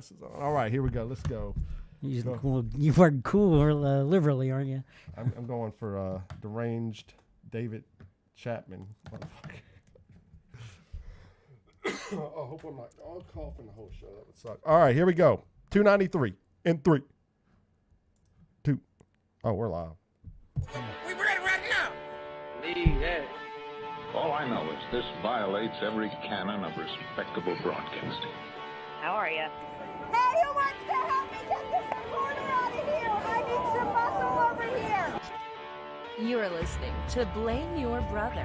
glasses on. All right, here we go. Let's go. You are cool liberally, aren't you? I'm going for deranged David Chapman. I hope I'm not all coughing the whole show. That would suck. All right, here we go. 293 in 3, 2. Oh, we're live. We ready right now. Yeah. All I know is this violates every canon of respectable broadcasting. How are you? Hey, who wants to help me get this recorder out of here? I need some muscle over here. You are listening to Blame Your Brother.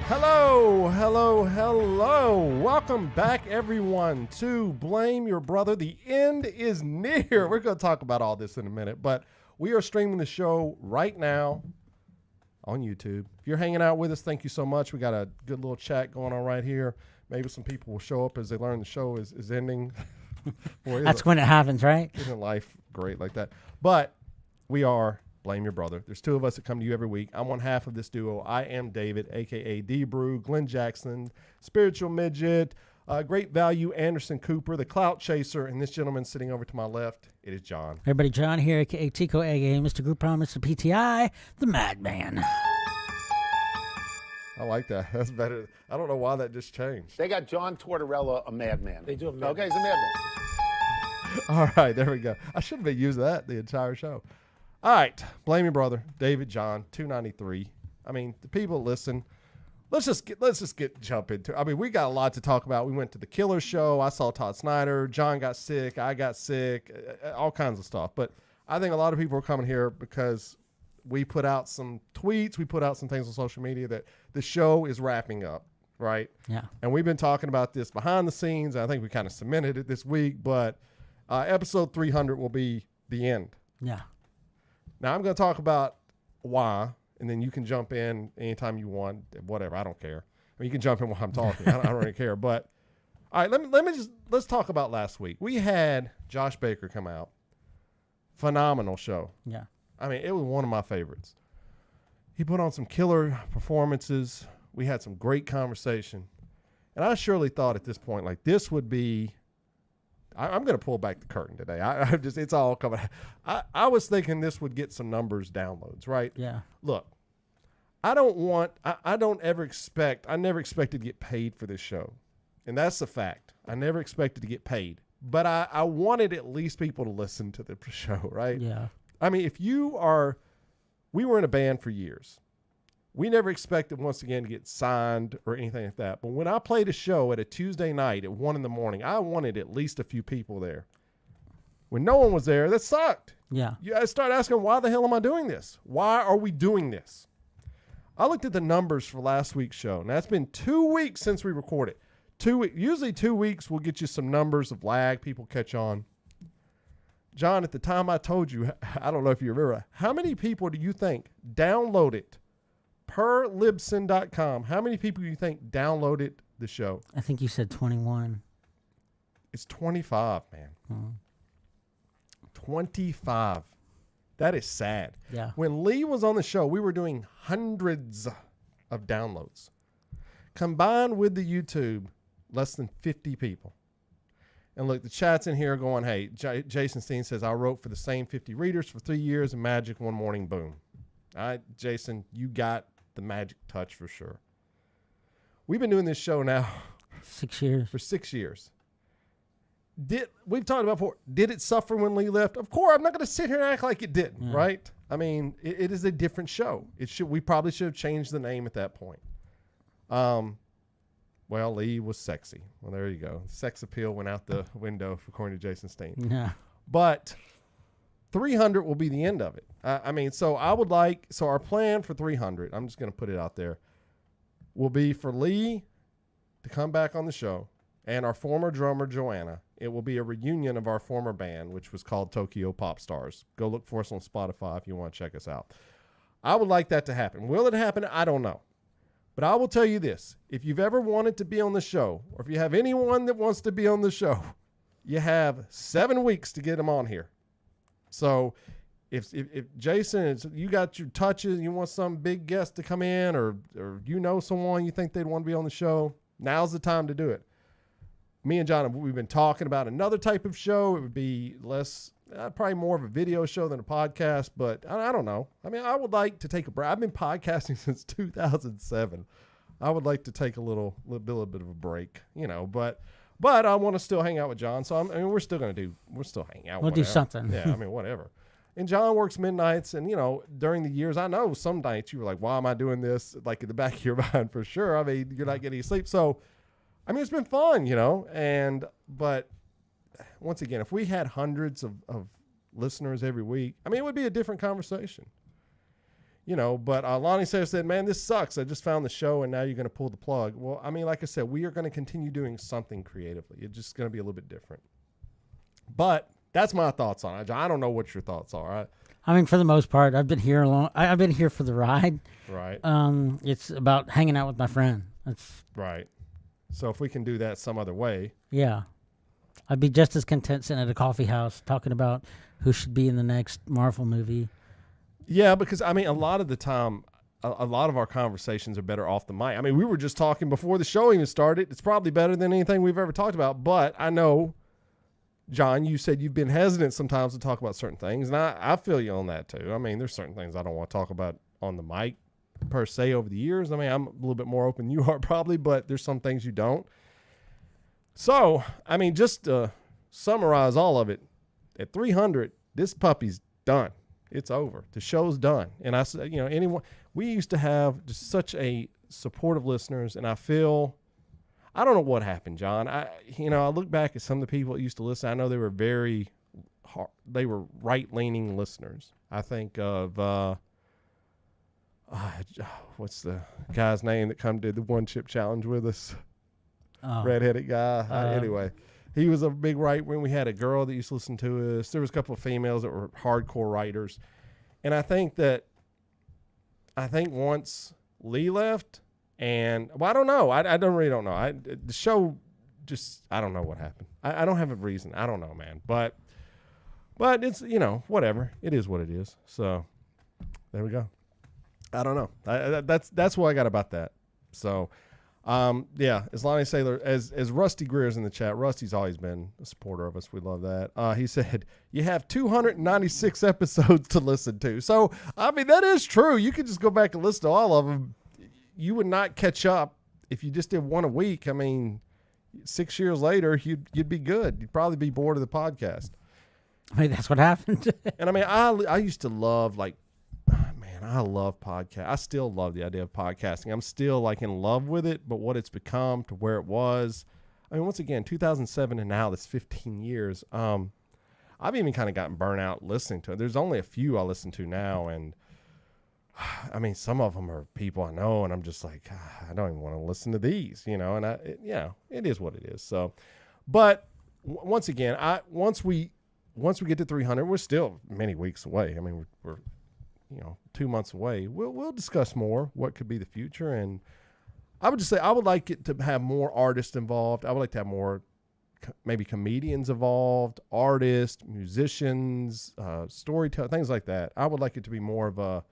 Hello, hello, hello. Welcome back, everyone, to Blame Your Brother. The end is near. We're going to talk about all this in a minute, but we are streaming the show right now on YouTube. If you're hanging out with us, thank you so much. We got a good little chat going on right here. Maybe some people will show up as they learn the show is ending. Boy, That's when it happens, right? Isn't life great like that? But we are Blame Your Brother. There's two of us that come to you every week. I'm one half of this duo. I am David, a.k.a. D-Brew, Glenn Jackson, Spiritual Midget, Great Value, Anderson Cooper, the Clout Chaser, and this gentleman sitting over to my left, it is John. Everybody, John here, a.k.a. Tico, a.k.a. Mr. Group Promise, the PTI, the Madman. I like that. That's better. I don't know why that just changed. They got John Tortorella, a madman. They do have a madman. Okay, he's a madman. All right, there we go. I should have been using that the entire show. All right, Blame Your Brother, David, John, 293. I mean, the people listen. Let's just jump into it. I mean, we got a lot to talk about. We went to the Killer show. I saw Todd Snider. John got sick. I got sick. All kinds of stuff. But I think a lot of people are coming here because we put out some tweets. We put out some things on social media that the show is wrapping up, right? Yeah. And we've been talking about this behind the scenes. I think we kind of cemented it this week. But episode 300 will be the end. Yeah. Now, I'm going to talk about why, and then you can jump in anytime you want, whatever. I don't care. I mean, you can jump in while I'm talking. I don't really care. But, all right, let's talk about last week. We had Josh Baker come out. Phenomenal show. Yeah. I mean, it was one of my favorites. He put on some killer performances. We had some great conversation. And I surely thought at this point, like, this would be... I'm going to pull back the curtain today. It's all coming. I was thinking this would get some numbers downloads, right? Yeah. Look, I never expected to get paid for this show. And that's the fact. I never expected to get paid. But I wanted at least people to listen to the show, right? Yeah. I mean, we were in a band for years. We never expected, once again, to get signed or anything like that. But when I played a show at a Tuesday night at 1 a.m, I wanted at least a few people there. When no one was there, that sucked. Yeah. I started asking, why the hell am I doing this? Why are we doing this? I looked at the numbers for last week's show. Now, it's been 2 weeks since we recorded. Usually 2 weeks will get you some numbers of lag. People catch on. John, at the time I told you, I don't know if you remember, how many people do you think downloaded per Libsyn.com? How many people do you think downloaded the show? I think you said 21. It's 25, man. 25. That is sad. Yeah. When Lee was on the show, we were doing hundreds of downloads. Combined with the YouTube, less than 50 people. And look, the chat's in here going, hey, Jason Steen says, I wrote for the same 50 readers for 3 years and magic one morning, boom. All right, Jason, you got the magic touch for sure. We've been doing this show now 6 years. for 6 years. We've talked about before, did it suffer when Lee left? Of course, I'm not going to sit here and act like it didn't, right? I mean, it is a different show. We probably should have changed the name at that point. Well, Lee was sexy. Well, there you go. Sex appeal went out the window, according to Jason Steen. Yeah. But 300 will be the end of it. So our plan for 300, I'm just going to put it out there, will be for Lee to come back on the show and our former drummer, Joanna. It will be a reunion of our former band, which was called Tokyo Pop Stars. Go look for us on Spotify if you want to check us out. I would like that to happen. Will it happen? I don't know. But I will tell you this. If you've ever wanted to be on the show, or if you have anyone that wants to be on the show, you have 7 weeks to get them on here. So if Jason, you got your touches, you want some big guest to come in, or you know someone you think they'd want to be on the show, now's the time to do it. Me and John, we've been talking about another type of show. It would be less, probably more of a video show than a podcast, but I don't know. I mean, I would like to take a break. I've been podcasting since 2007. I would like to take a little bit of a break, you know, but I want to still hang out with John. So we're still hang out. We'll do something. Yeah. I mean, whatever. And John works midnights, and, you know, during the years, I know some nights you were like, why am I doing this? Like in the back of your mind for sure. I mean, you're not getting any sleep. So, I mean, it's been fun, you know, but once again, if we had hundreds of listeners every week, I mean, it would be a different conversation, you know, but Lonnie said, man, this sucks. I just found the show and now you're going to pull the plug. Well, I mean, like I said, we are going to continue doing something creatively. It's just going to be a little bit different, but that's my thoughts on it. I don't know what your thoughts are. I mean, for the most part, I've been here I've been here for the ride. Right. It's about hanging out with my friend. That's right. So if we can do that some other way. Yeah. I'd be just as content sitting at a coffee house talking about who should be in the next Marvel movie. Yeah, because, I mean, a lot of the time, a lot of our conversations are better off the mic. I mean, we were just talking before the show even started. It's probably better than anything we've ever talked about, but I know, John, you said you've been hesitant sometimes to talk about certain things, and I feel you on that too. I mean, there's certain things I don't want to talk about on the mic per se over the years. I mean, I'm a little bit more open than you are probably, but there's some things you don't. So, I mean, just to summarize all of it, at 300, this puppy's done. It's over. The show's done. And I said, you know, we used to have just such a supportive listeners, and I feel, I don't know what happened, John. I look back at some of the people that used to listen. I know they were they were right-leaning listeners. I think of, what's the guy's name that did the one chip challenge with us? Redheaded guy. Anyway, he was a big right wing. We had a girl that used to listen to us. There was a couple of females that were hardcore writers. And I think once Lee left, and, well, I don't know. I really don't know. The show just, I don't know what happened. I don't have a reason. I don't know, man. But it's, you know, whatever. It is what it is. So there we go. I don't know. That's what I got about that. So, yeah, as Lonnie Saylor, as Rusty Greer's in the chat, Rusty's always been a supporter of us. We love that. He said, you have 296 episodes to listen to. So, I mean, that is true. You could just go back and listen to all of them. You would not catch up if you just did one a week. I mean, 6 years later, you'd be good. You'd probably be bored of the podcast. I mean, that's what happened. And I mean, I used to love, like, man, I love podcasts. I still love the idea of podcasting. I'm still like in love with it, but what it's become to where it was. I mean, once again, 2007 and now, that's 15 years. I've even kind of gotten burnt out listening to it. There's only a few I listen to now, and I mean, some of them are people I know, and I'm just like, I don't even want to listen to these, you know. And it is what it is. So, but once again, once we get to 300, we're still many weeks away. I mean, we're 2 months away. We'll discuss more what could be the future, and I would just say I would like it to have more artists involved. I would like to have more maybe comedians involved, artists, musicians, storytellers, things like that. I would like it to be more of a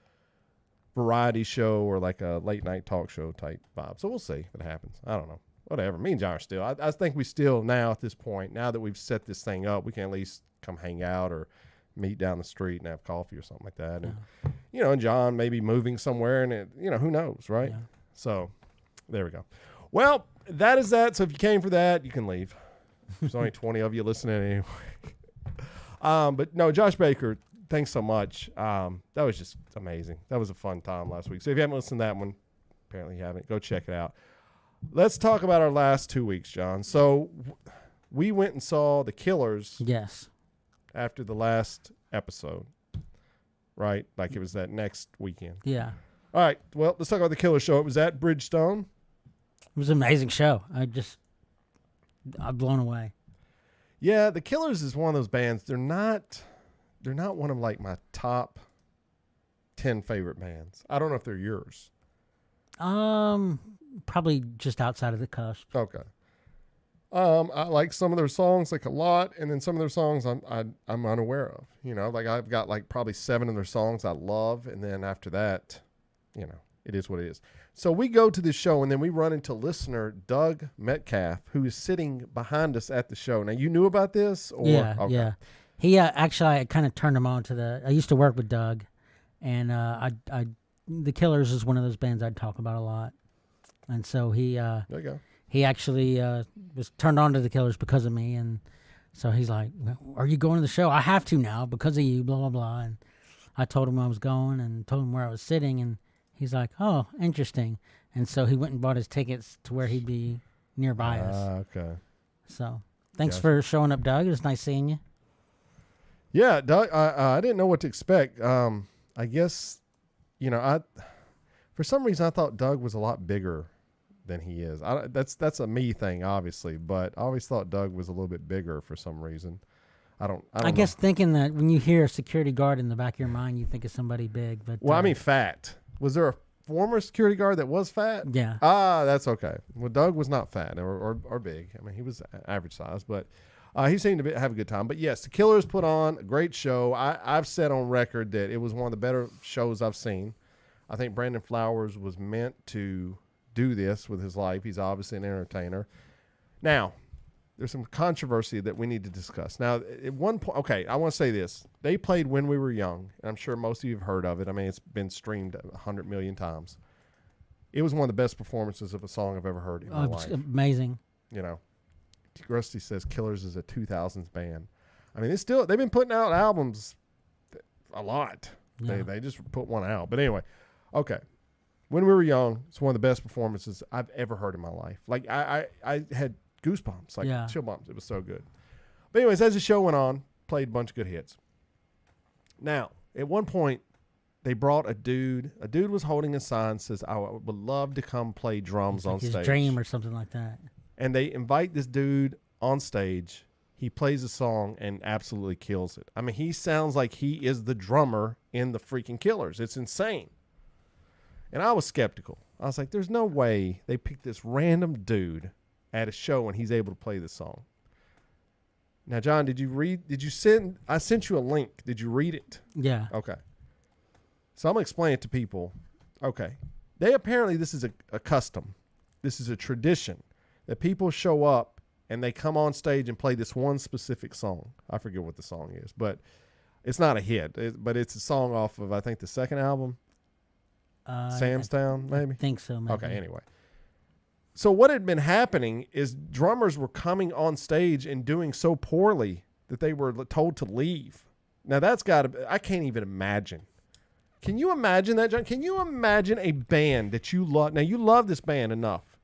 variety show or like a late night talk show type vibe. So we'll see if it happens. I don't know. Whatever. Me and John are still. I think we still now at this point, now that we've set this thing up, we can at least come hang out or meet down the street and have coffee or something like that. And, and John maybe moving somewhere, and who knows, right? Yeah. So there we go. Well, that is that. So if you came for that, you can leave. There's only 20 of you listening anyway. But no, Josh Baker, thanks so much. That was just amazing. That was a fun time last week. So if you haven't listened to that one, apparently you haven't, go check it out. Let's talk about our last 2 weeks, John. So we went and saw The Killers. Yes. After the last episode, right? Like it was that next weekend. Yeah. All right. Well, let's talk about The Killer show. It was at Bridgestone. It was an amazing show. I'm blown away. Yeah, The Killers is one of those bands. They're not one of like my top 10 favorite bands. I don't know if they're yours. Probably just outside of the cusp. Okay. I like some of their songs like a lot, and then some of their songs I'm unaware of. You know, like I've got like probably 7 of their songs I love, and then after that, you know, it is what it is. So we go to the show, and then we run into listener Doug Metcalf, who is sitting behind us at the show. Now, you knew about this? Or? Yeah, Okay. yeah. He actually, I kind of turned him on to I used to work with Doug, and the Killers is one of those bands I'd talk about a lot, and so he There you go. he actually was turned on to the Killers because of me, and so he's like, "Are you going to the show? I have to now because of you." Blah blah blah. And I told him I was going, and told him where I was sitting, and he's like, "Oh, interesting." And so he went and bought his tickets to where he'd be nearby us. Okay. So thanks Gotcha. for showing up, Doug. It was nice seeing you. Yeah, Doug. I didn't know what to expect. I guess, you know, for some reason I thought Doug was a lot bigger than he is. That's a me thing, obviously, but I always thought Doug was a little bit bigger for some reason. I don't I guess thinking that when you hear a security guard in the back of your mind, you think of somebody big. But Well, I mean, fat. Was there a former security guard that was fat? yeah. That's okay. Well, Doug was not fat or big. I mean, he was average size, but he seemed to have a good time. But yes, the Killers put on a great show. I've said on record that it was one of the better shows I've seen. I think Brandon Flowers was meant to do this with his life. He's obviously an entertainer. Now, there's some controversy that we need to discuss. Now, at one point, okay, I want to say this. They played When We Were Young, and I'm sure most of you have heard of it. I mean, it's been streamed 100 million times. It was one of the best performances of a song I've ever heard in my It's life. amazing. You know, Rusty says Killers is a 2000s band. I mean, they've been putting out albums a lot. Yeah. They just put one out. But anyway, okay. When We Were Young, it's one of the best performances I've ever heard in my life. Like, I had goosebumps, like chill bumps. It was so good. But anyways, as the show went on, played a bunch of good hits. Now, at one point, they brought a dude. A dude was holding a sign, says, "I would love to come play drums on His stage." dream or something like that. And they invite this dude on stage. He plays a song and absolutely kills it. I mean, he sounds like he is the drummer in the freaking Killers. It's insane. And I was skeptical. I was like, there's no way they picked this random dude at a show and he's able to play this song. Now, John, I sent you a link. Did you read it? Yeah. Okay. So I'm going to explain it to people. Okay. This is a custom. This is a tradition that people show up and they come on stage and play this one specific song. I forget what the song is, but it's not a hit. But it's a song off of, I think, the second album. Sam's Town, maybe? I think so, maybe. Okay, anyway. So what had been happening is drummers were coming on stage and doing so poorly that they were told to leave. Now that's I can't even imagine. Can you imagine that, John? Can you imagine a band that you love? Now you love this band enough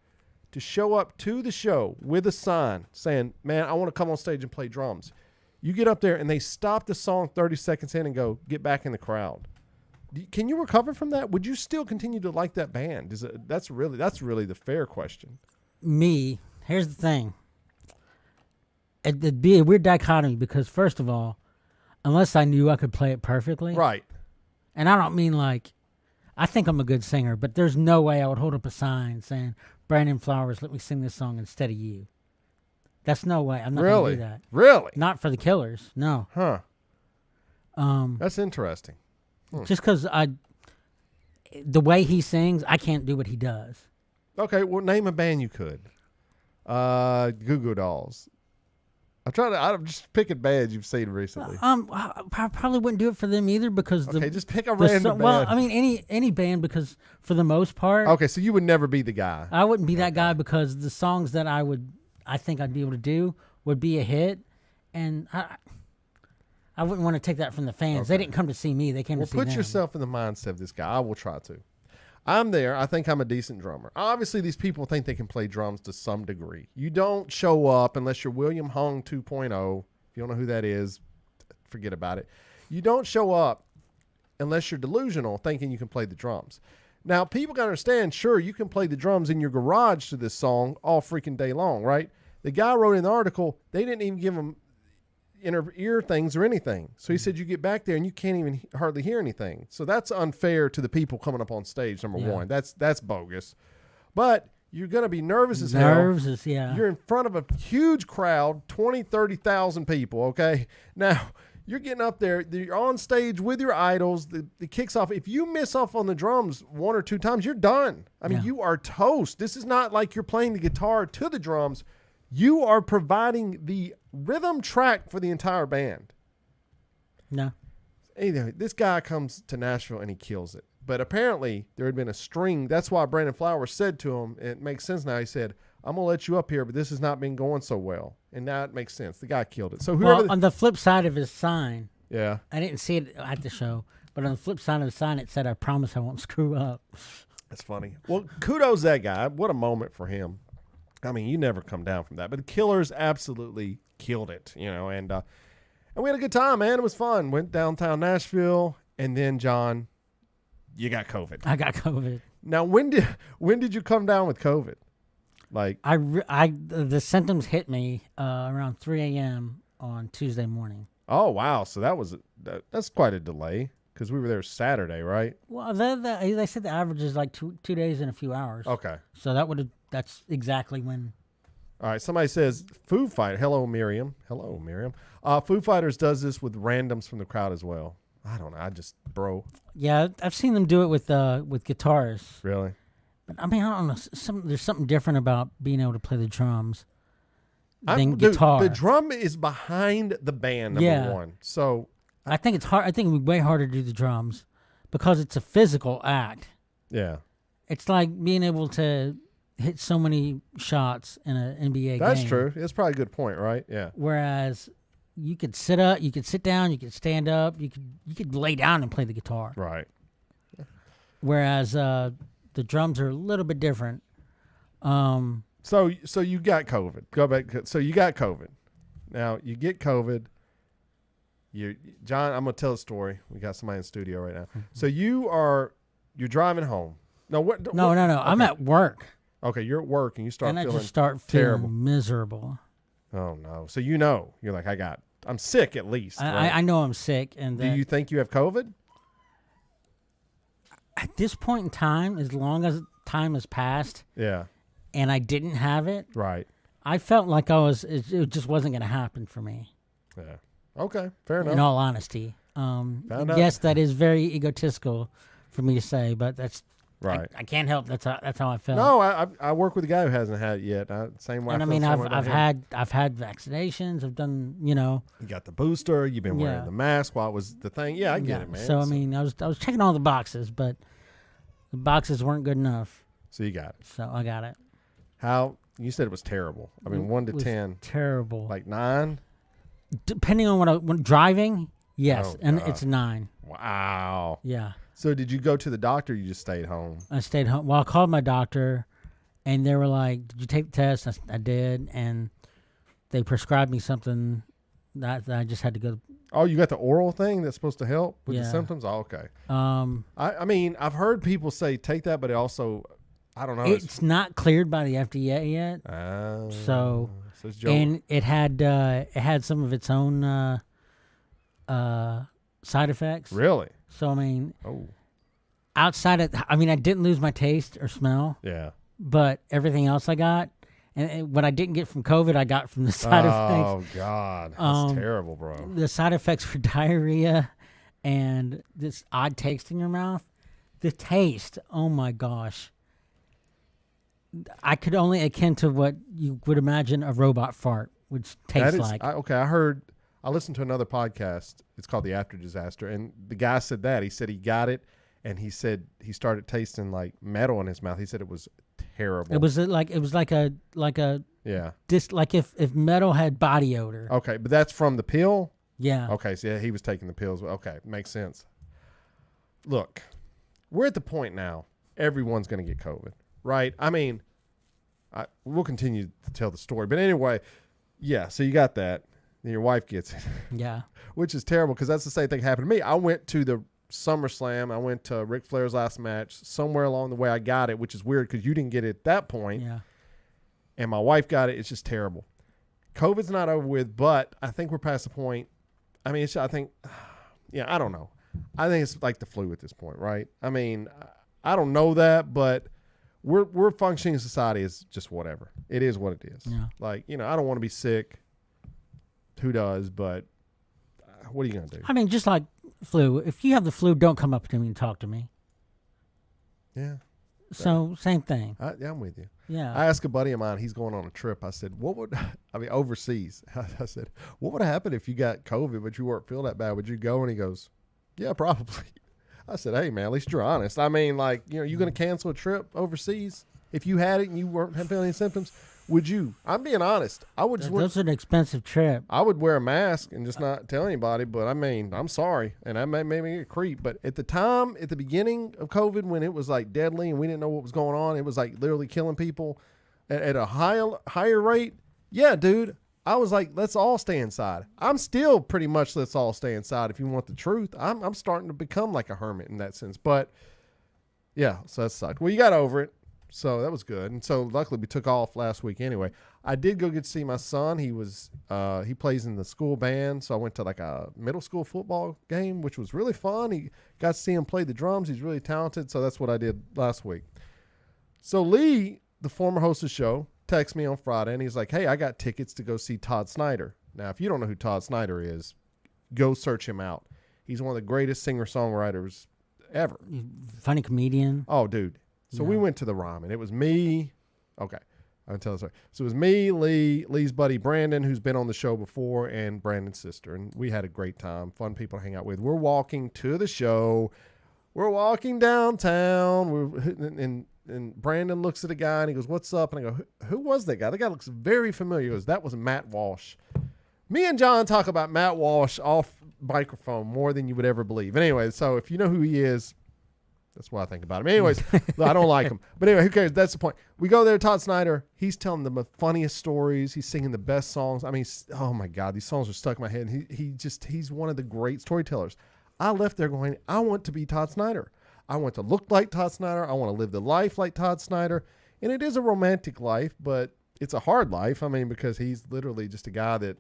to show up to the show with a sign saying, "Man, I want to come on stage and play drums." You get up there and they stop the song 30 seconds in and go, "Get back in the crowd." Can you recover from that? Would you still continue to like that band? That's really the fair question. Here's the thing. It'd be a weird dichotomy because, first of all, unless I knew I could play it perfectly. Right. And I don't mean like, I think I'm a good singer, but there's no way I would hold up a sign saying, "Brandon Flowers, let me sing this song instead of you." That's no way. I'm not going to do that. Really? Not for the Killers. No. Huh. That's interesting. Just because the way he sings, I can't do what he does. Okay, well, name a band you could. Goo Goo Dolls. I'm just picking bands you've seen recently. I probably wouldn't do it for them either because just pick a random band. Well, I mean any band because for the most part. Okay, so you would never be the guy. I wouldn't be that guy because the songs that I think I'd be able to do would be a hit, and I wouldn't want to take that from the fans. Okay. They didn't come to see me. They came to see them. Put yourself in the mindset of this guy. I will try to. I'm there. I think I'm a decent drummer. Obviously, these people think they can play drums to some degree. You don't show up unless you're William Hung 2.0. If you don't know who that is, forget about it. You don't show up unless you're delusional thinking you can play the drums. Now, people got to understand, sure, you can play the drums in your garage to this song all freaking day long, right? The guy wrote in the article, they didn't even give him inner ear things or anything. So he said you get back there and you can't even hardly hear anything. So that's unfair to the people coming up on stage, number one. That's bogus. But You're going to be nervous as hell. Nerves is, yeah. You're in front of a huge crowd, 20, 30,000 people, okay? Now, you're getting up there. You're on stage with your idols. The kicks off. If you miss off on the drums 1 or 2 times, you're done. I mean, you are toast. This is not like you're playing the guitar to the drums. You are providing the rhythm track for the entire band. No. Anyway, this guy comes to Nashville and he kills it. But apparently there had been a string. That's why Brandon Flowers said to him, it makes sense now. He said, I'm going to let you up here, but this has not been going so well. And now it makes sense. The guy killed it. So whoever. Well, on the flip side of his sign, yeah. I didn't see it at the show, but on the flip side of the sign, it said, I promise I won't screw up. That's funny. Well, kudos to that guy. What a moment for him. I mean, you never come down from that. But the Killers absolutely killed it, and we had a good time, man. It was fun. Went downtown Nashville, and then, John, you got COVID. I got COVID. Now, when did you come down with COVID? Like the symptoms hit me around 3 a.m. on Tuesday morning. Oh, wow. So that's quite a delay because we were there Saturday, right? Well, they said the average is like two days and a few hours. Okay. So that's exactly when. All right. Somebody says Foo Fighters. Hello, Miriam. Hello, Miriam. Foo Fighters does this with randoms from the crowd as well. I don't know. Bro. Yeah, I've seen them do it with guitars. Really? But I mean, I don't know. There's something different about being able to play the drums than guitar. The drum is behind the band, number one. So I think it's hard. I think it would be way harder to do the drums because it's a physical act. Yeah. It's like being able to hit so many shots in an NBA game. That's true. That's probably a good point, right? Yeah. Whereas you could sit up, you could sit down, you could stand up, you could lay down and play the guitar. Right. Whereas the drums are a little bit different. So you got COVID. Go back. So you got COVID. Now you get COVID. John, I'm gonna tell a story. We got somebody in the studio right now. So you're driving home. No, what? No. Okay. I'm at work. Okay, you're at work and you start feeling I just start terrible. Feeling miserable. Oh no! So you're like, I'm sick at least. Right? I know I'm sick. And do you think you have COVID? At this point in time, as long as time has passed, yeah, and I didn't have it, right, I felt like it just wasn't going to happen for me. Yeah. Okay. Fair enough. In all honesty, yes, that is very egotistical for me to say, but that's right. I can't help. That's how I felt. No, I work with a guy who hasn't had it yet. Same way. And I mean, I've had vaccinations. I've done. You got the booster. You've been wearing the mask while it was the thing. Yeah, I get it, man. So I mean, I was checking all the boxes, but the boxes weren't good enough. So you got it. So I got it. How you said it was terrible? I mean, 1 to 10. Terrible. Like 9. Depending on when driving, yes, and it's 9. Wow. Yeah. So did you go to the doctor or you just stayed home? I stayed home. Well, I called my doctor, and they were like, did you take the test? I did, and they prescribed me something that I just had to go. Oh, you got the oral thing that's supposed to help with the symptoms? Oh, okay. I mean, I've heard people say take that, but it also, I don't know. It's not cleared by the FDA yet. So it's and it had some of its own side effects. Really? So, I mean, outside of, I didn't lose my taste or smell. Yeah. But everything else I got, and what I didn't get from COVID, I got from the side effects. Oh, God. That's terrible, bro. The side effects for diarrhea and this odd taste in your mouth. The taste, oh, my gosh. I could only akin to what you would imagine a robot fart would taste like. I listened to another podcast. It's called The After Disaster, and the guy said that. He said he got it, and he said he started tasting like metal in his mouth. He said it was terrible. It was like a yeah. Like if metal had body odor. Okay, but that's from the pill. Yeah. Okay, so yeah, he was taking the pills. Okay, makes sense. Look, we're at the point now. Everyone's going to get COVID, right? I mean, we'll continue to tell the story, but anyway, yeah. So you got that. Then your wife gets it. Yeah. Which is terrible because that's the same thing happened to me. I went to the SummerSlam. I went to Ric Flair's last match. Somewhere along the way I got it, which is weird because you didn't get it at that point. Yeah. And my wife got it. It's just terrible. COVID's not over with, but I think we're past the point. I mean, I don't know. I think it's like the flu at this point, right? I mean, I don't know that, but we're functioning society is just whatever. It is what it is. Yeah. Like, I don't want to be sick. Who does? But what are you gonna do? I mean, just like flu. If you have the flu, don't come up to me and talk to me. Yeah. So same thing. Yeah, I'm with you. Yeah. I asked a buddy of mine, he's going on a trip. I said, overseas. I said, what would happen if you got COVID, but you weren't feeling that bad? Would you go? And he goes, yeah, probably. I said, hey, man, at least you're honest. I mean, like, you going to cancel a trip overseas if you had it and you weren't feeling any symptoms? Would you? I'm being honest. I would just Those are an expensive trip. I would wear a mask and just not tell anybody, but I mean, I'm sorry. And that made me a creep. But at the time, at the beginning of COVID, when it was like deadly and we didn't know what was going on, it was like literally killing people at a higher rate. Yeah, dude. I was like, let's all stay inside. I'm still pretty much let's all stay inside if you want the truth. I'm starting to become like a hermit in that sense. But yeah, so that sucked. Well, you got over it. So that was good. And so luckily we took off last week anyway. I did go get to see my son. He plays in the school band. So I went to like a middle school football game, which was really fun. He got to see him play the drums. He's really talented. So that's what I did last week. So Lee, the former host of the show, texted me on Friday and he's like, hey, I got tickets to go see Todd Snider. Now, if you don't know who Todd Snider is, go search him out. He's one of the greatest singer-songwriters ever. Funny comedian. Oh, dude. So we went to the ramen. It was me. Okay. I'll tell the story. So it was me, Lee's buddy Brandon, who's been on the show before, and Brandon's sister. And we had a great time. Fun people to hang out with. We're walking to the show. We're walking downtown. And Brandon looks at the guy and he goes, what's up? And I go, who was that guy? The guy looks very familiar. He goes, that was Matt Walsh. Me and John talk about Matt Walsh off microphone more than you would ever believe. Anyway, so if you know who he is, that's what I think about him. Anyways, I don't like him. But anyway, who cares? That's the point. We go there, Todd Snider. He's telling them the funniest stories. He's singing the best songs. I mean, oh my God, these songs are stuck in my head. He's one of the great storytellers. I left there going, I want to be Todd Snider. I want to look like Todd Snider. I want to live the life like Todd Snider. And it is a romantic life, but it's a hard life. I mean, because he's literally just a guy that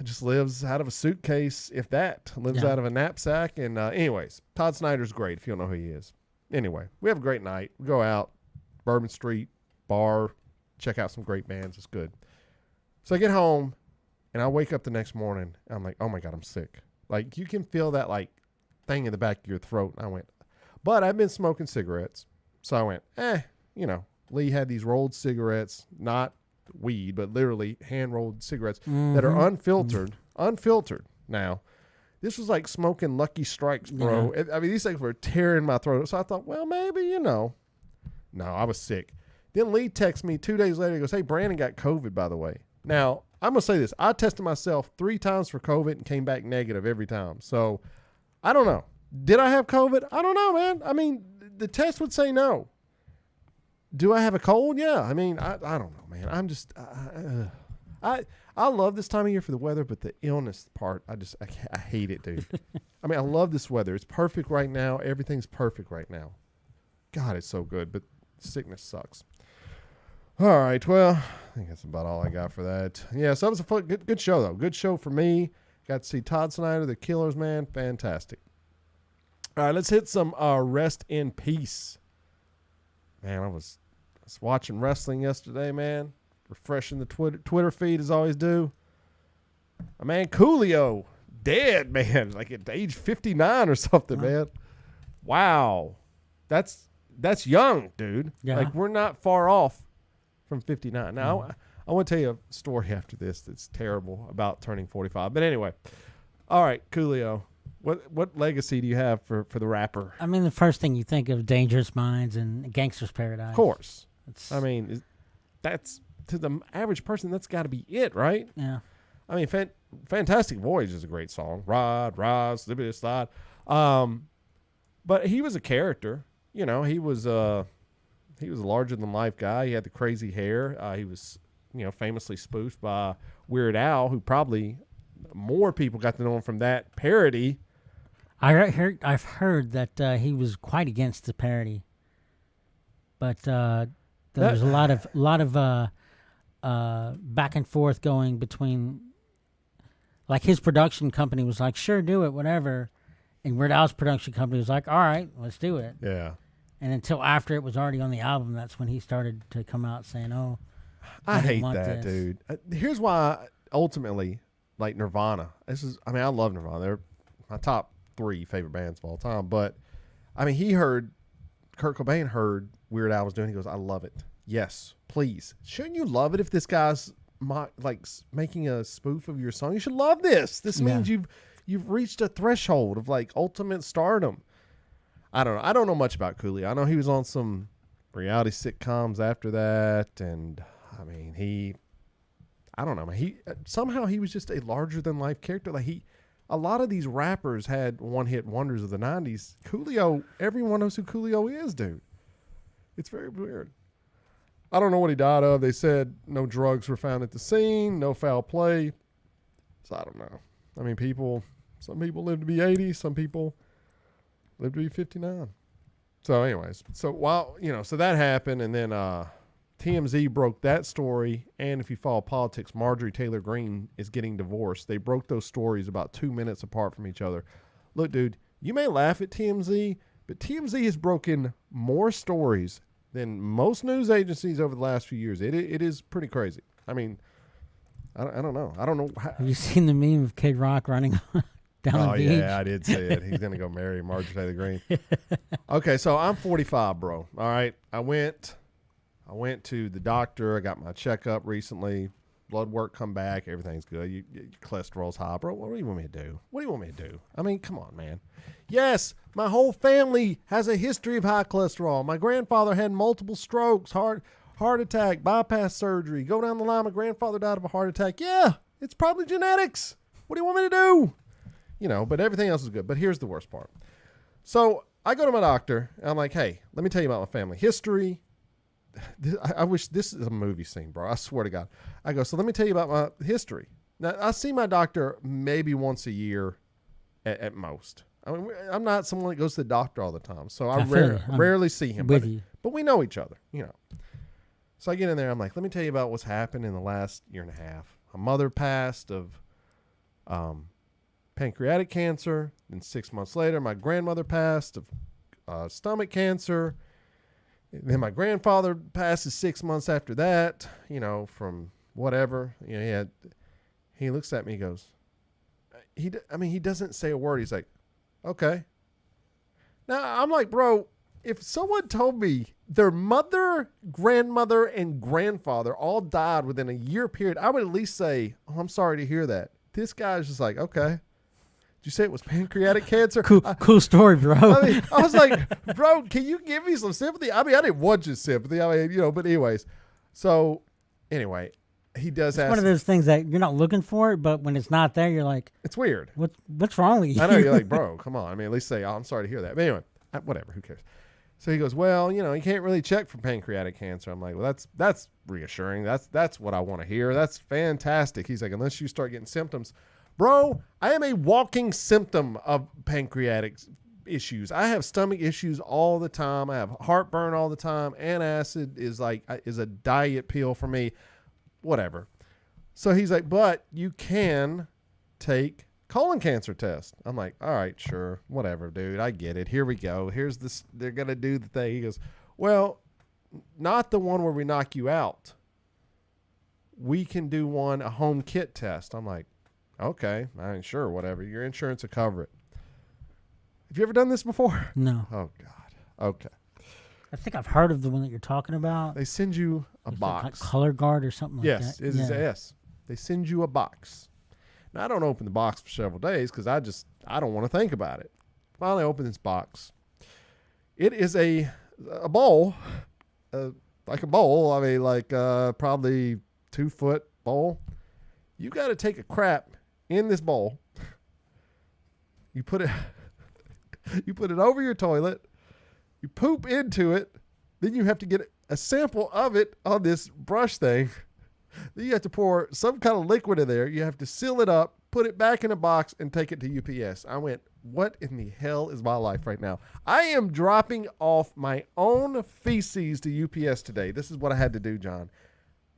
just lives out of a suitcase, if that, lives out of a knapsack. And anyways, Todd Snider's great if you don't know who he is. Anyway, we have a great night. We go out, Bourbon Street, bar, check out some great bands. It's good. So I get home, and I wake up the next morning, and I'm like, oh, my God, I'm sick. Like, you can feel that, like, thing in the back of your throat. And I went, but I've been smoking cigarettes. So I went, Lee had these rolled cigarettes, not weed, but literally hand-rolled cigarettes that are unfiltered now. This was like smoking Lucky Strikes, bro. Yeah. I mean, these things were tearing my throat. So I thought, well, maybe, no, I was sick. Then Lee texts me 2 days later. He goes, hey, Brandon got COVID, by the way. Now, I'm going to say this. I tested myself 3 times for COVID and came back negative every time. So I don't know. Did I have COVID? I don't know, man. I mean, the test would say no. Do I have a cold? Yeah. I mean, I don't know, man. I'm just, I love this time of year for the weather, but the illness part, I hate it, dude. I mean, I love this weather. It's perfect right now. Everything's perfect right now. God, it's so good, but sickness sucks. All right. Well, I think that's about all I got for that. Yeah. So that was a good show though. Good show for me. Got to see Todd Snider, the Killers, man. Fantastic. All right. Let's hit some rest in peace. Man, I was watching wrestling yesterday, man. Refreshing the Twitter feed as I always do. My man Coolio, dead, man. Like at age 59 or something, man. Wow. That's young, dude. Yeah. Like we're not far off from 59. Now, I want to tell you a story after this that's terrible about turning 45. But anyway. All right, Coolio. What legacy do you have for the rapper? I mean, the first thing you think of, Dangerous Minds and Gangster's Paradise. Of course. That's to the average person, that's got to be it, right? Yeah. I mean, Fantastic Voyage is a great song. Ride, Slippery Slide. But he was a character. You know, he was a larger than life guy. He had the crazy hair. He was, famously spoofed by Weird Al, who probably more people got to know him from that parody. I've heard that he was quite against the parody, but there was a lot of back and forth going between. Like his production company was like, "Sure, do it, whatever," and Weird Al's production company was like, "All right, let's do it." Yeah, And until after it was already on the album, that's when he started to come out saying, "Oh, I didn't hate want that, this." dude. Here's why, ultimately, like Nirvana. I love Nirvana. They're my top 3 favorite bands of all time. But, I mean, Kurt Cobain heard Weird Al was doing. He goes, I love it. Yes, please. Shouldn't you love it if this guy's making a spoof of your song? You should love this. This means you've reached a threshold of like ultimate stardom. I don't know. I don't know much about Coolio. I know he was on some reality sitcoms after that, and I mean, I don't know. He somehow he was just a larger than life character. Like a lot of these rappers had one hit wonders of the '90s. Coolio, everyone knows who Coolio is, dude. It's very weird. I don't know what he died of. They said no drugs were found at the scene, no foul play. So I don't know. I mean, some people live to be 80, some people live to be 59. So anyways, so that happened, and then TMZ broke that story, and if you follow politics, Marjorie Taylor Greene is getting divorced. They broke those stories about 2 minutes apart from each other. Look, dude, you may laugh at TMZ, but TMZ has broken more stories than most news agencies over the last few years. It is pretty crazy. I mean, I don't know. I don't know. Have you seen the meme of Kid Rock running down the beach? Oh, yeah, I did see it. He's going to go marry Marjorie Taylor Greene. Okay, so I'm 45, bro. All right. I went to the doctor. I got my checkup recently. Blood work come back. Everything's good. Your cholesterol's high. Bro, what do you want me to do? What do you want me to do? I mean, come on, man. Yes, my whole family has a history of high cholesterol. My grandfather had multiple strokes, heart attack, bypass surgery. Go down the line, my grandfather died of a heart attack. Yeah, it's probably genetics. What do you want me to do? But everything else is good. But here's the worst part. So I go to my doctor, and I'm like, hey, let me tell you about my family history. I wish this is a movie scene, bro. I swear to God. I go, so let me tell you about my history. Now, I see my doctor maybe once a year at most. I mean, I'm not someone that goes to the doctor all the time, so I rarely see him. But we know each other, So I get in there. I'm like, let me tell you about what's happened in the last year and a half. My mother passed of pancreatic cancer. Then 6 months later, my grandmother passed of stomach cancer. Then my grandfather passes 6 months after that, from whatever. He looks at me, he goes, he doesn't say a word. He's like, okay. Now, I'm like, bro, if someone told me their mother, grandmother, and grandfather all died within a year period, I would at least say, oh, I'm sorry to hear that. This guy's just like, okay. Did you say it was pancreatic cancer? Cool story, bro. I was like, bro, can you give me some sympathy? I mean, I didn't want your sympathy. I mean, but anyways. So, anyway, he does ask. It's one of those things that you're not looking for it, but when it's not there, you're like, it's weird. What's wrong with you? I know. You're like, bro, come on. I mean, at least say, oh, I'm sorry to hear that. But anyway, whatever. Who cares? So he goes, well, you can't really check for pancreatic cancer. I'm like, well, that's reassuring. That's what I want to hear. That's fantastic. He's like, unless you start getting symptoms. Bro, I am a walking symptom of pancreatic issues. I have stomach issues all the time. I have heartburn all the time. Antacid is a diet pill for me. Whatever. So he's like, but you can take colon cancer test. I'm like, all right, sure. Whatever, dude. I get it. Here we go. Here's this. They're going to do the thing. He goes, well, not the one where we knock you out. We can do a home kit test. I'm like, okay, I mean, sure, whatever. Your insurance will cover it. Have you ever done this before? No. Oh, God. Okay. I think I've heard of the one that you're talking about. They send you a box. Like Color Guard or something like yes, that. Yes. They send you a box. Now, I don't open the box for several days because I don't want to think about it. Finally, I open this box. It is a bowl, like a bowl. I mean, like probably 2-foot bowl. You got to take a crap in this bowl. You put it over your toilet. You poop into it. Then you have to get a sample of it on this brush thing. Then you have to pour some kind of liquid in there. You have to seal it up, put it back in a box, and take it to UPS. I went, what in the hell is my life right now? I am dropping off my own feces to UPS today. This is what I had to do, John.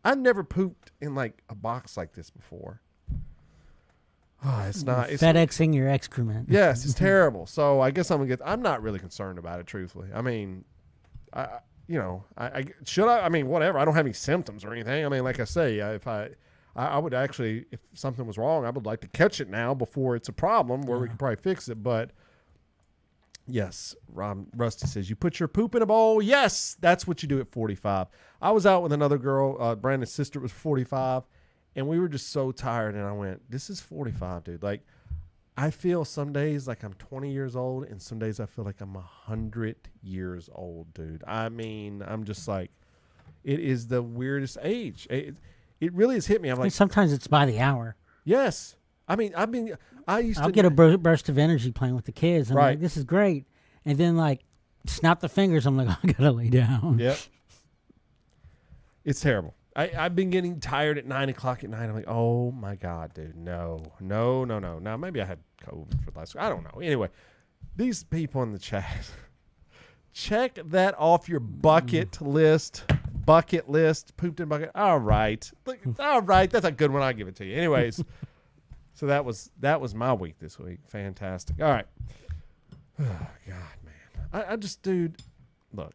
I've never pooped in like a box like this before. Oh, it's not. It's FedExing your excrement. Yes, it's terrible. So I guess I'm not really concerned about it, truthfully. I mean, Should I? I mean, whatever. I don't have any symptoms or anything. I mean, like I say, if I would actually, if something was wrong, I would like to catch it now before it's a problem where we can probably fix it. But yes, Rusty says, you put your poop in a bowl. Yes, that's what you do at 45. I was out with another girl, Brandon's sister was 45, and we were just so tired. And I went, this is 45, dude. Like, I feel some days like I'm 20 years old, and some days I feel like I'm 100 years old, dude. I mean, I'm just like, it is the weirdest age. It really has hit me. I'm like, sometimes it's by the hour. Yes. I mean, I'll get a burst of energy playing with the kids. I'm Right. like, this is great. And then, like, snap the fingers. I'm like, I got to lay down. Yep. It's terrible. I've been getting tired at 9 o'clock at night. I'm like, oh my God, dude. No. Now, maybe I had COVID for the last week. I don't know. Anyway, these people in the chat, check that off your bucket list. Bucket list. Pooped in bucket. All right. All right. That's a good one. I'll give it to you. Anyways, so that was my week this week. Fantastic. All right. Oh, God, man. I just, dude, look,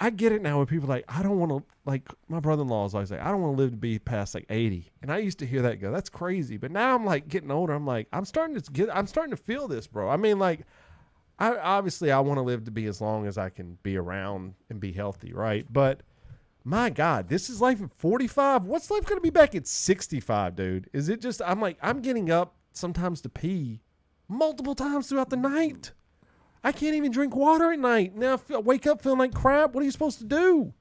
I get it now when people are like, I don't want to, like, my brother-in-law is always like, I don't want to live to be past like 80. And I used to hear that go, that's crazy. But now I'm like getting older. I'm like, I'm starting to feel this, bro. I mean, like, I want to live to be as long as I can be around and be healthy, right? But my God, this is life at 45. What's life going to be back at 65, dude? Is it just, I'm like, I'm getting up sometimes to pee multiple times throughout the night. I can't even drink water at night. Now I wake up feeling like crap. What are you supposed to do?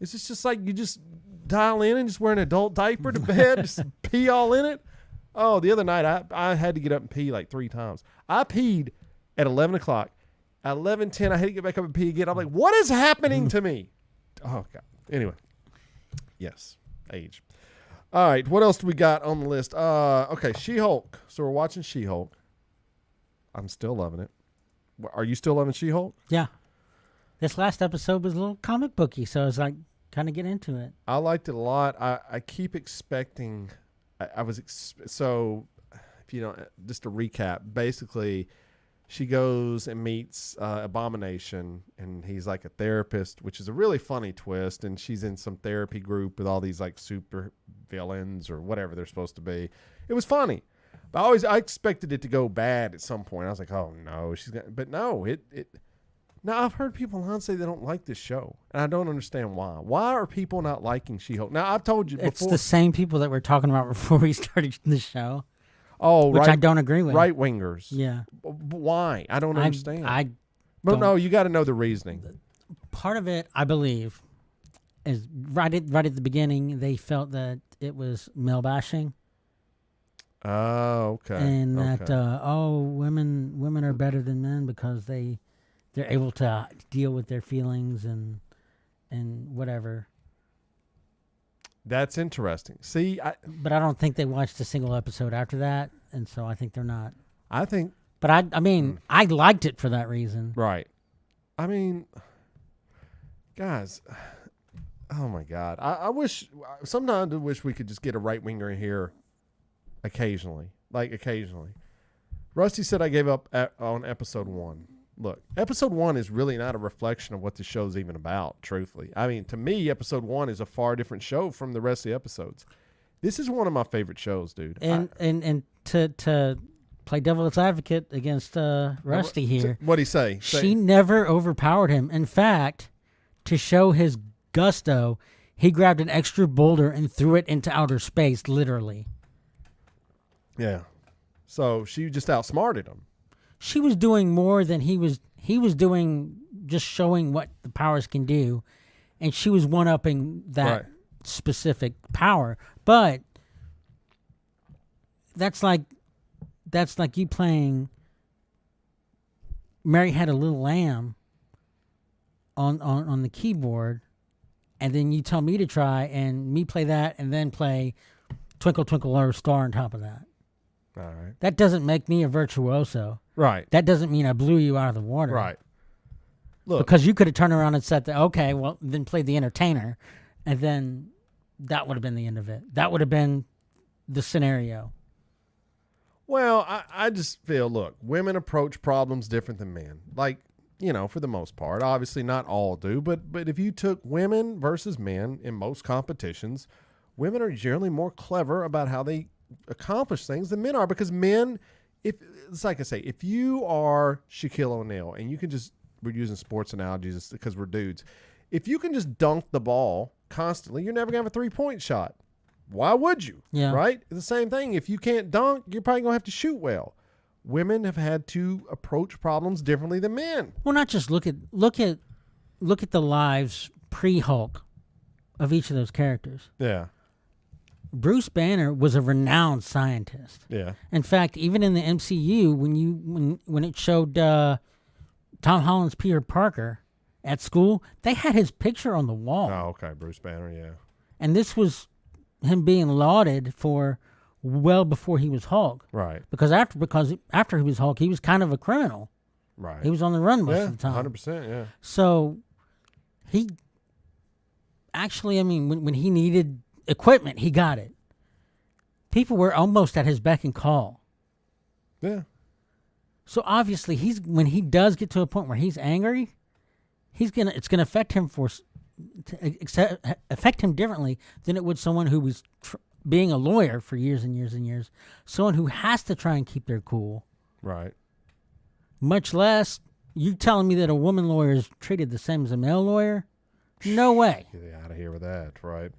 Is this just like you just dial in and just wear an adult diaper to bed, just pee all in it? Oh, the other night I had to get up and pee like 3 times. I peed at 11 o'clock. At 11:10, I had to get back up and pee again. I'm like, what is happening to me? Oh, God. Anyway. Yes. Age. All right. What else do we got on the list? Okay. She-Hulk. So we're watching She-Hulk. I'm still loving it. Are you still loving She-Hulk? Yeah. This last episode was a little comic booky, so I was like, kind of get into it. I liked it a lot. I keep expecting. So, if you don't, just to recap, basically, she goes and meets Abomination, and he's like a therapist, which is a really funny twist. And she's in some therapy group with all these like super villains or whatever they're supposed to be. It was funny. But I expected it to go bad at some point. I was like, oh no, but no, Now I've heard people on say they don't like this show, and I don't understand why. Why are people not liking She-Hulk? Now I've told you before. It's the same people that we're talking about before we started the show. Oh, which I don't agree with. Right wingers. Yeah. Why? I don't understand. No, you got to know the reasoning. Part of it, I believe, is right at the beginning. They felt that it was male bashing. Oh, okay. And that women are better than men because they're able to deal with their feelings and whatever. That's interesting. See, but I don't think they watched a single episode after that, and so I think they're not. I think. But I mean, I liked it for that reason. Right. I mean, guys. Oh my God. Sometimes I wish we could just get a right winger in here. Occasionally. Rusty said I gave up on episode 1. Look, episode 1 is really not a reflection of what the show's even about, truthfully. I mean, to me, episode 1 is a far different show from the rest of the episodes. This is one of my favorite shows, dude. And to play devil's advocate against Rusty here. What'd he say? She never overpowered him. In fact, to show his gusto, he grabbed an extra boulder and threw it into outer space, literally. Yeah. So she just outsmarted him. She was doing more than he was doing, just showing what the powers can do, and she was one-upping that specific power. But that's like you playing Mary Had a Little Lamb on the keyboard, and then you tell me to try and me play that and then play Twinkle Twinkle Little Star on top of that. All right. That doesn't make me a virtuoso. Right. That doesn't mean I blew you out of the water. Right. Look. Because you could have turned around and said, then play the entertainer, and then that would have been the end of it. That would have been the scenario. Well, I just feel, look, women approach problems different than men. Like, for the most part. Obviously, not all do, but if you took women versus men in most competitions, women are generally more clever about how they accomplish things than men are, because men, it's like I say, if you are Shaquille O'Neal, and we're using sports analogies because we're dudes, if you can just dunk the ball constantly, you're never going to have a 3-point shot. Why would you? Yeah. Right? The same thing. If you can't dunk, you're probably going to have to shoot well. Women have had to approach problems differently than men. Well, not just look at the lives pre-Hulk of each of those characters. Yeah. Bruce Banner was a renowned scientist. Yeah. In fact, even in the MCU, when it showed Tom Holland's Peter Parker at school, they had his picture on the wall. Oh, okay, Bruce Banner, yeah. And this was him being lauded for well before he was Hulk. Right. Because after he was Hulk, he was kind of a criminal. Right. He was on the run most of the time. 100%, yeah. So he actually, when he needed equipment, he got it. People were almost at his beck and call. Yeah. So obviously, when he does get to a point where he's angry, it's gonna affect him affect him differently than it would someone who was being a lawyer for years and years and years. Someone who has to try and keep their cool. Right. Much less you telling me that a woman lawyer is treated the same as a male lawyer? No way. Get out of here with that, right?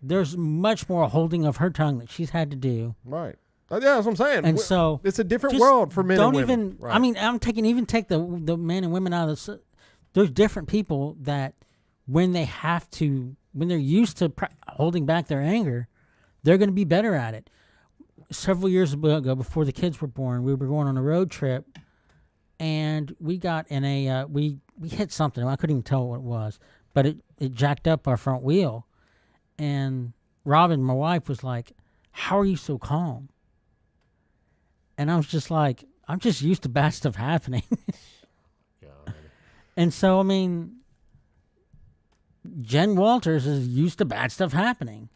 There's much more holding of her tongue that she's had to do. Right. Yeah, that's what I'm saying. And so it's a different world for men and women. Right. Take the men and women out of this. There's different people that when they're used to holding back their anger, they're going to be better at it. Several years ago, before the kids were born, we were going on a road trip, and we got in we hit something. I couldn't even tell what it was, but it jacked up our front wheel. And Robin, my wife, was like, "How are you so calm?" And I was just like, "I'm just used to bad stuff happening." God. And so, Jen Walters is used to bad stuff happening.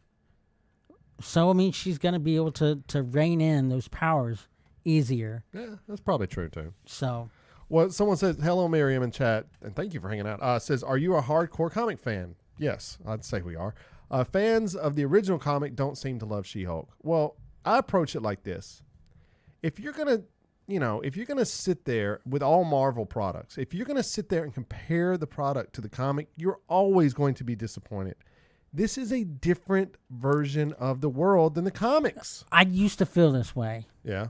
So, she's going to be able to rein in those powers easier. Yeah, that's probably true, too. So. Well, someone says, hello, Miriam in chat, and thank you for hanging out. Says, are you a hardcore comic fan? Yes, I'd say we are. Fans of the original comic don't seem to love She-Hulk. Well, I approach it like this. If you're going to sit there with all Marvel products, if you're going to sit there and compare the product to the comic, you're always going to be disappointed. This is a different version of the world than the comics. I used to feel this way. Yeah.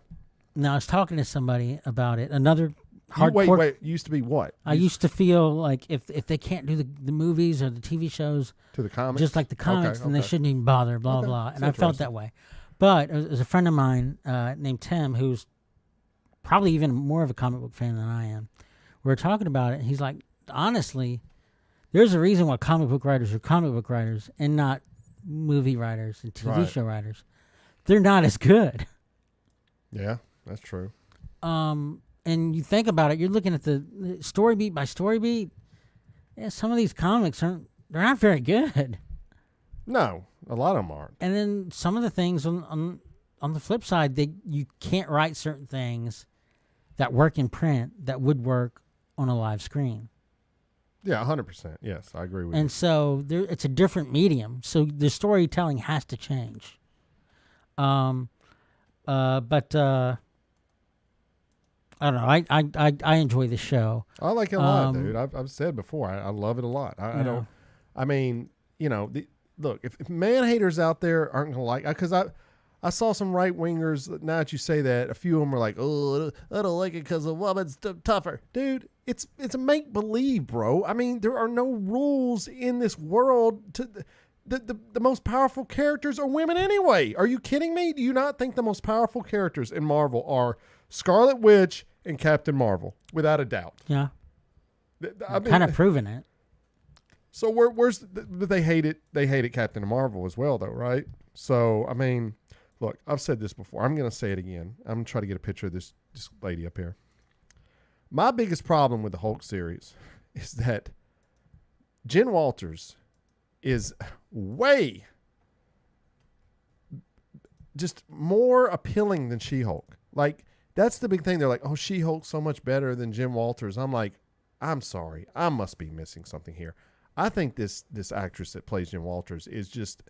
Now, I was talking to somebody about it. Another hardcore... Wait. Used to be what? I used to feel like if they can't do the movies or the TV shows... To the comics? Just like the comics, then they shouldn't even bother, blah, blah. And I felt that way. But there's a friend of mine named Tim who's probably even more of a comic book fan than I am. We were talking about it, and he's like, honestly, there's a reason why comic book writers are comic book writers and not movie writers and TV show writers. They're not as good. Yeah, that's true. And you think about it, you're looking at the story beat by story beat. Yeah, some of these comics they're not very good. No, a lot of them aren't. And then some of the things on the flip side, you can't write certain things that work in print that would work on a live screen. Yeah, 100%. Yes, I agree with you. And so it's a different medium. So the storytelling has to change. But I don't know. I enjoy the show. I like it a lot, dude. I've said before, I love it a lot. I don't. I mean, look, if man haters out there aren't gonna like, because I saw some right wingers. Now that you say that, a few of them were like, "Oh, I don't like it because the woman's tougher." Dude, it's a make believe, bro. I mean, there are no rules in this world. The most powerful characters are women anyway. Are you kidding me? Do you not think the most powerful characters in Marvel are Scarlet Witch and Captain Marvel, without a doubt? Yeah, kind of proving it. So but they hated Captain Marvel as well, though, right? So I mean, look, I've said this before. I'm going to say it again. I'm going to try to get a picture of this lady up here. My biggest problem with the Hulk series is that Jen Walters is way just more appealing than She-Hulk. Like, that's the big thing. They're like, oh, She-Hulk's so much better than Jim Walters. I'm like, I'm sorry. I must be missing something here. I think this actress that plays Jim Walters is just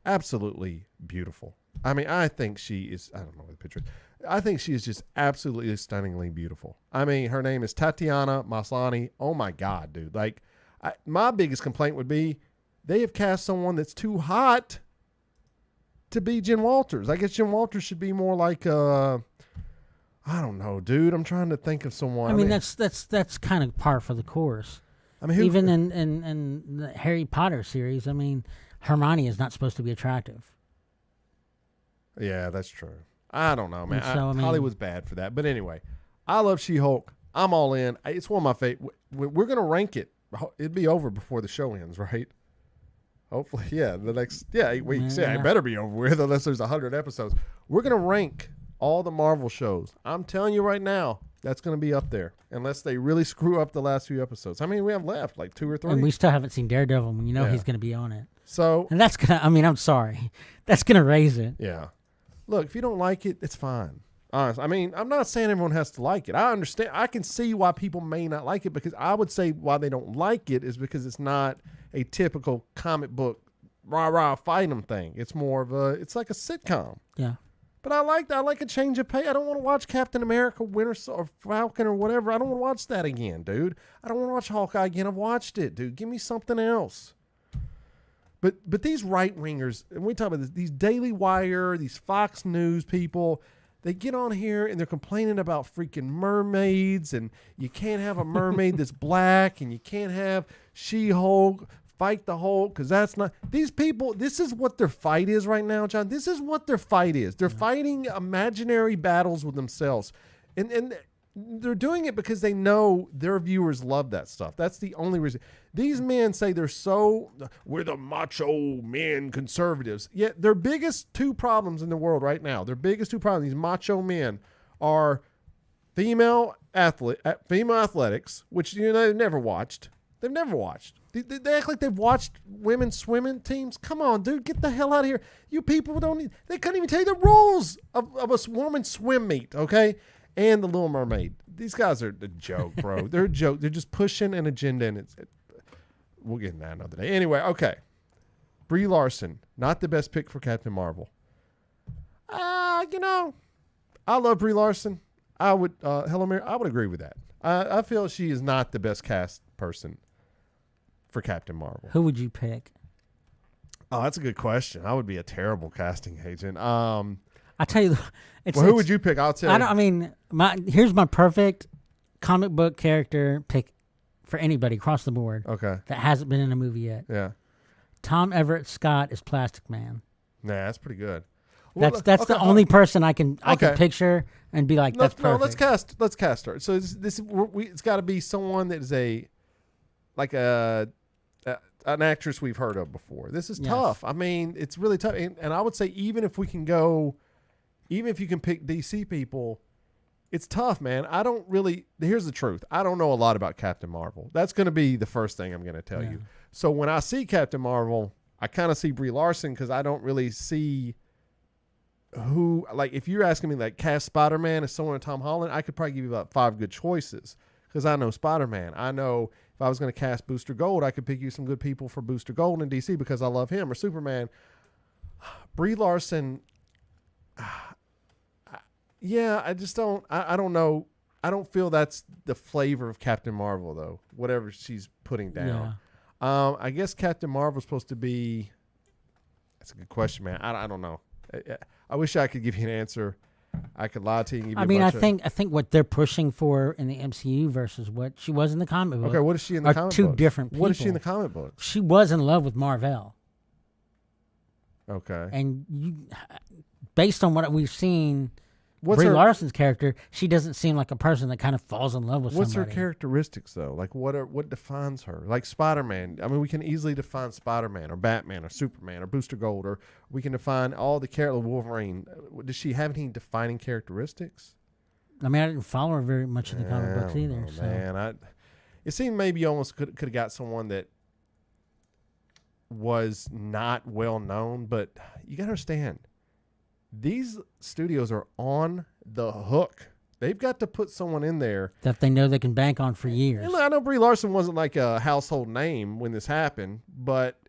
absolutely beautiful. I mean, I think she is, I don't know what the picture is. I think she is just absolutely stunningly beautiful. I mean, her name is Tatiana Maslany. Oh my God, dude. Like, my biggest complaint would be they have cast someone that's too hot to be Jim Walters. I guess Jim Walters should be more like, I don't know, dude. I'm trying to think of someone. I mean, that's kind of par for the course. I mean, even in the Harry Potter series, I mean, Hermione is not supposed to be attractive. Yeah, that's true. I don't know, man. So, I mean, Hollywood's bad for that. But anyway, I love She-Hulk. I'm all in. It's one of my favorite. We're going to rank it. It'd be over before the show ends, right? Hopefully, yeah. The next, 8 weeks. Yeah, it better be over with unless there's 100 episodes. We're going to rank all the Marvel shows. I'm telling you right now, that's going to be up there unless they really screw up the last few episodes. I mean, we have left like 2 or 3. And we still haven't seen Daredevil, and Yeah. he's going to be on it. So, and that's going to, I mean, I'm sorry. That's going to raise it. yeah. Look, if you don't like it, it's fine. Honestly, I mean, I'm not saying everyone has to like it. I understand. I can see why people may not like it, because I would say why they don't like it is because it's not a typical comic book rah-rah fight 'em thing. It's more of it's like a sitcom. Yeah. But I like a change of pace. I don't want to watch Captain America, or Falcon or whatever. I don't want to watch that again, dude. I don't want to watch Hawkeye again. I've watched it, dude. Give me something else. But these right-wingers, and we talk about this, these Daily Wire, these Fox News people, they get on here and they're complaining about freaking mermaids, and you can't have a mermaid that's black, and you can't have She-Hulk fight the Hulk, because that's not... These people, this is what their fight is right now, John. This is what their fight is. They're fighting imaginary battles with themselves. And they're doing it because they know their viewers love that stuff. That's the only reason. These men say we're the macho men conservatives. Yet their biggest 2 problems in the world right now, their biggest 2 problems, these macho men, are female athletics, which they've never watched. They've never watched. They act like they've watched women's swimming teams. Come on, dude, get the hell out of here. You people they couldn't even tell you the rules of a woman's swim meet, okay? And the Little Mermaid. These guys are a joke, bro. They're a joke. They're just pushing an agenda, and we'll get into that another day. Anyway, okay. Brie Larson, not the best pick for Captain Marvel. I love Brie Larson. I would, Helen Mirren, I would agree with that. I feel she is not the best cast person for Captain Marvel. Who would you pick? Oh, that's a good question. I would be a terrible casting agent. I tell you, who would you pick? I'll tell you. Here's my perfect comic book character pick for anybody across the board. Okay. That hasn't been in a movie yet. Yeah. Tom Everett Scott is Plastic Man. Nah, that's pretty good. That's the only person I can picture and be like, that's perfect. Let's cast her. So it's got to be someone that is an actress we've heard of before. This is tough. I mean, it's really tough. And I would say even if you can pick DC people, it's tough, man. Here's the truth. I don't know a lot about Captain Marvel. That's going to be the first thing I'm going to tell you. So when I see Captain Marvel, I kind of see Brie Larson, because I don't really see who, like, if you're asking me, like, cast Spider-Man as someone, Tom Holland, I could probably give you about 5 good choices, because I know Spider-Man. I know if I was going to cast Booster Gold, I could pick you some good people for Booster Gold in DC because I love him, or Superman. Brie Larson, I just don't. I don't know. I don't feel that's the flavor of Captain Marvel, though. Whatever she's putting down. I guess Captain Marvel's supposed to be. That's a good question, man. I don't know. I wish I could give you an answer. I could lie to you. And give you I think what they're pushing for in the MCU versus what she was in the comic book. Okay, what is she in the comic book? Two different people. What is she in the comic book? She was in love with Marvel. Okay. And based on what we've seen, Brie Larson's character, she doesn't seem like a person that kind of falls in love with somebody. somebody. What's her characteristics, though? Like, what defines her? Like Spider-Man. I mean, we can easily define Spider-Man or Batman or Superman or Booster Gold, or we can define all the characters. Wolverine. Does she have any defining characteristics? I mean, I didn't follow her very much in the comic books either. So. Man, it seemed maybe you almost could have got someone that was not well known, but you got to understand, these studios are on the hook. They've got to put someone in there that they know they can bank on for years. And I know Brie Larson wasn't like a household name when this happened,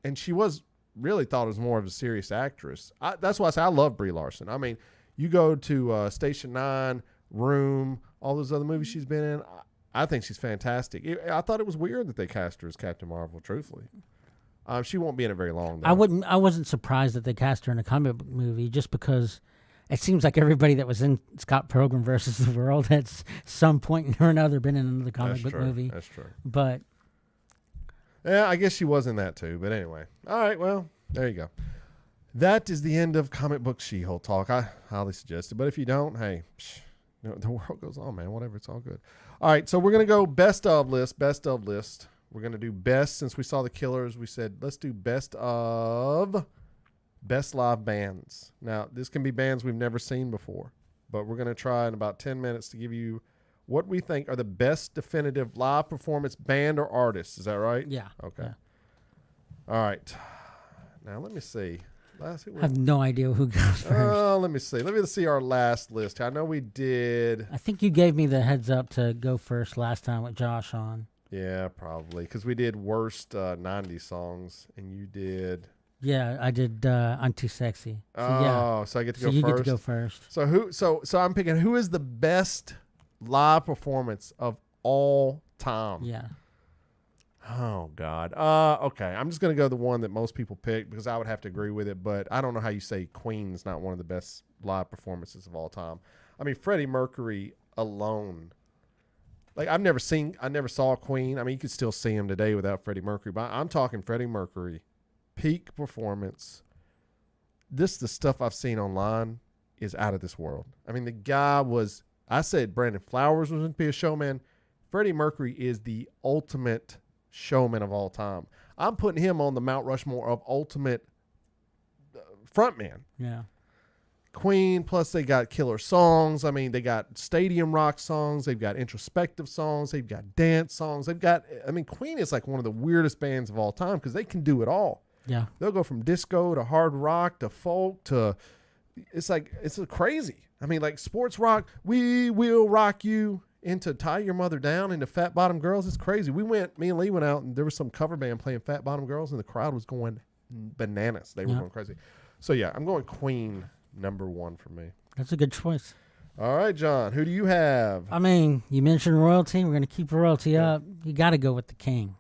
and she was really thought as more of a serious actress. That's why I say I love Brie Larson. I mean, you go to Station 9, Room, all those other movies she's been in. I think she's fantastic. I thought it was weird that they cast her as Captain Marvel, truthfully. She won't be in it very long, though. I wasn't surprised that they cast her in a comic book movie just because it seems like everybody that was in Scott Pilgrim versus the World had some point or another been in another comic book movie. That's true. But yeah, I guess she was in that too. But anyway, all right. Well, there you go. That is the end of comic book She-Hulk talk. I highly suggest it. But if you don't, hey, the world goes on, man. Whatever, it's all good. All right, so we're gonna go best of list. Best of list. We're gonna do best since we saw the Killers. We said let's do best of. Best live bands. Now, this can be bands we've never seen before, but we're going to try in about 10 minutes to give you what we think are the best definitive live performance band or artist. Is that right? Yeah. Okay. Yeah. All right. Now, let me see. I have no idea who goes first. Let me see. Let me see our last list. I know we did. I think you gave me the heads up to go first last time with Josh on. Yeah, probably. Because we did worst 90s songs, and you did... Yeah, I did. I'm Too Sexy. So, so I get to so go you first. Get to go first. So who? So I'm picking who is the best live performance of all time. Yeah. Oh God. Okay. I'm just gonna go the one that most people pick because I would have to agree with it. But I don't know how you say Queen's not one of the best live performances of all time. I mean, Freddie Mercury alone. Like I never saw Queen. I mean, you could still see him today without Freddie Mercury. But I'm talking Freddie Mercury. Peak performance. The stuff I've seen online is out of this world. I mean, the guy was, I said Brandon Flowers was going to be a showman. Freddie Mercury is the ultimate showman of all time. I'm putting him on the Mount Rushmore of ultimate frontman. Yeah. Queen, plus they got killer songs. I mean, they got stadium rock songs. They've got introspective songs. They've got dance songs. Queen is like one of the weirdest bands of all time because they can do it all. Yeah. They'll go from disco to hard rock to folk to it's crazy. I mean, like sports rock, We Will Rock You, into Tie Your Mother Down, into Fat Bottom Girls. It's crazy. Me and Lee went out and there was some cover band playing Fat Bottom Girls and the crowd was going bananas. They were going crazy. So yeah, I'm going Queen number one for me. That's a good choice. All right, John, who do you have? I mean, you mentioned royalty. We're going to keep royalty up. You got to go with the king.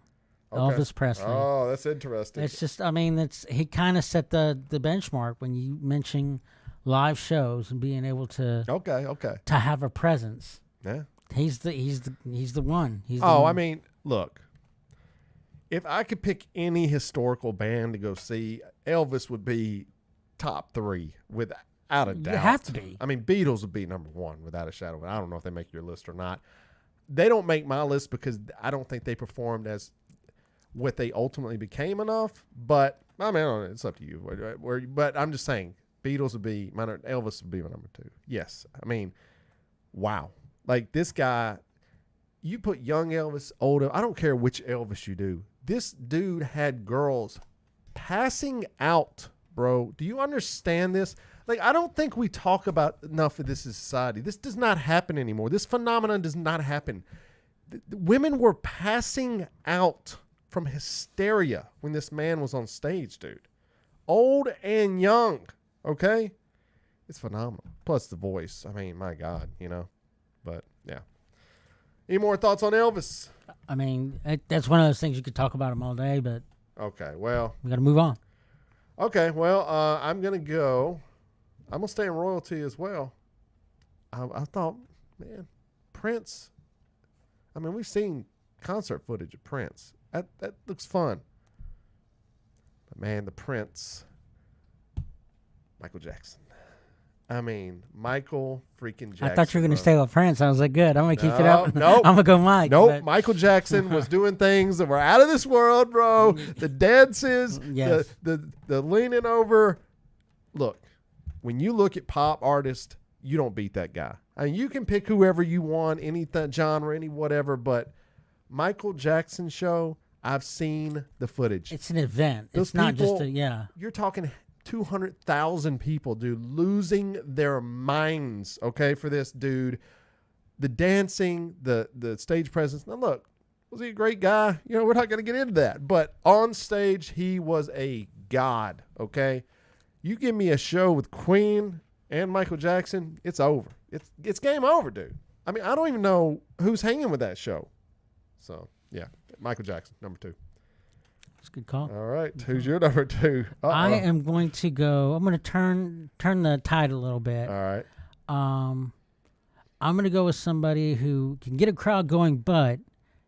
Okay. Elvis Presley. Oh, that's interesting. It's just, I mean, he kind of set the benchmark when you mention live shows and being able to to have a presence. Yeah, he's the one. I mean, look, if I could pick any historical band to go see, Elvis would be top 3 without a doubt. You have to be. I mean, Beatles would be number 1 without a shadow. I don't know if they make your list or not. They don't make my list because I don't think they performed as what they ultimately became enough, but I mean, it's up to you. But I'm just saying, Beatles would be Elvis would be my number 2. Yes, I mean, wow, like this guy. You put young Elvis, old. I don't care which Elvis you do. This dude had girls passing out, bro. Do you understand this? Like, I don't think we talk about enough of this in society. This does not happen anymore. This phenomenon does not happen. Women were passing out from hysteria when this man was on stage, dude. Old and young, okay? It's phenomenal. Plus the voice. I mean, my God, But, yeah. Any more thoughts on Elvis? I mean, that's one of those things you could talk about him all day, but... Okay, well... we got to move on. Okay, well, I'm going to go... I'm going to stay in royalty as well. I thought, man, Prince... I mean, we've seen concert footage of Prince. That looks fun. But, man, the Prince... Michael Jackson. I mean, Michael freaking Jackson. I thought you were going to stay with Prince. I was like, good. I'm going to keep it up. Nope. I'm going to go Mike. Nope. But... Michael Jackson was doing things that were out of this world, bro. The dances, yes. the leaning over. Look, when you look at pop artists, you don't beat that guy. I mean, you can pick whoever you want, any genre, any whatever, but Michael Jackson show, I've seen the footage. It's an event. Those it's not people, just a, You're talking 200,000 people, dude, losing their minds, okay, for this dude. The dancing, the stage presence. Now, look, was he a great guy? You know, we're not going to get into that. But on stage, he was a god, okay? You give me a show with Queen and Michael Jackson, it's over. It's game over, dude. I mean, I don't even know who's hanging with that show. So, yeah, Michael Jackson, number 2. That's a good call. All right, who's your number 2? I am going to go. I'm going to turn the tide a little bit. All right. I'm going to go with somebody who can get a crowd going, but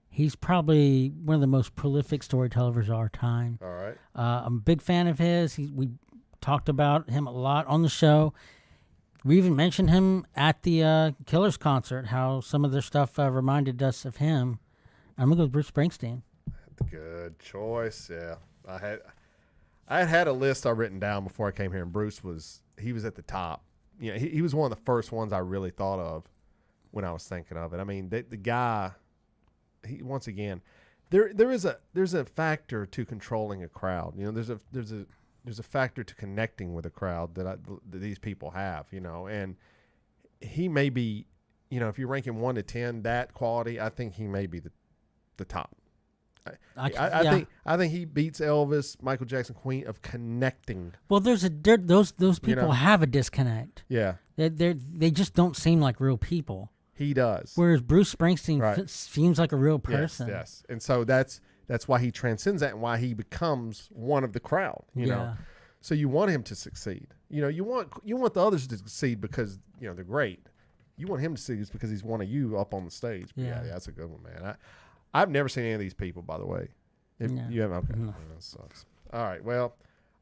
he's probably one of the most prolific storytellers of our time. All right. I'm a big fan of his. We talked about him a lot on the show. We even mentioned him at the Killers concert, how some of their stuff reminded us of him. I'm going to go with Bruce Springsteen. Good choice. Yeah. I had a list I written down before I came here, and Bruce was at the top. You know, he was one of the first ones I really thought of when I was thinking of it. I mean, the guy, once again, there's a factor to controlling a crowd. You know, there's a factor to connecting with a crowd that these people have, you know, and he may be, you know, if you're ranking 1 to 10, that quality, I think he may be the top. I think he beats Elvis, Michael Jackson, Queen of connecting. Well, those people have a disconnect. Yeah, they just don't seem like real people. He does. Whereas Bruce Springsteen seems like a real person. Yes. And so that's why he transcends that and why he becomes one of the crowd. You know, so you want him to succeed. You know, you want the others to succeed because you know they're great. You want him to succeed because he's one of you up on the stage. But yeah, that's a good one, man. I've never seen any of these people, by the way. You have, okay. No. That sucks. All right. Well,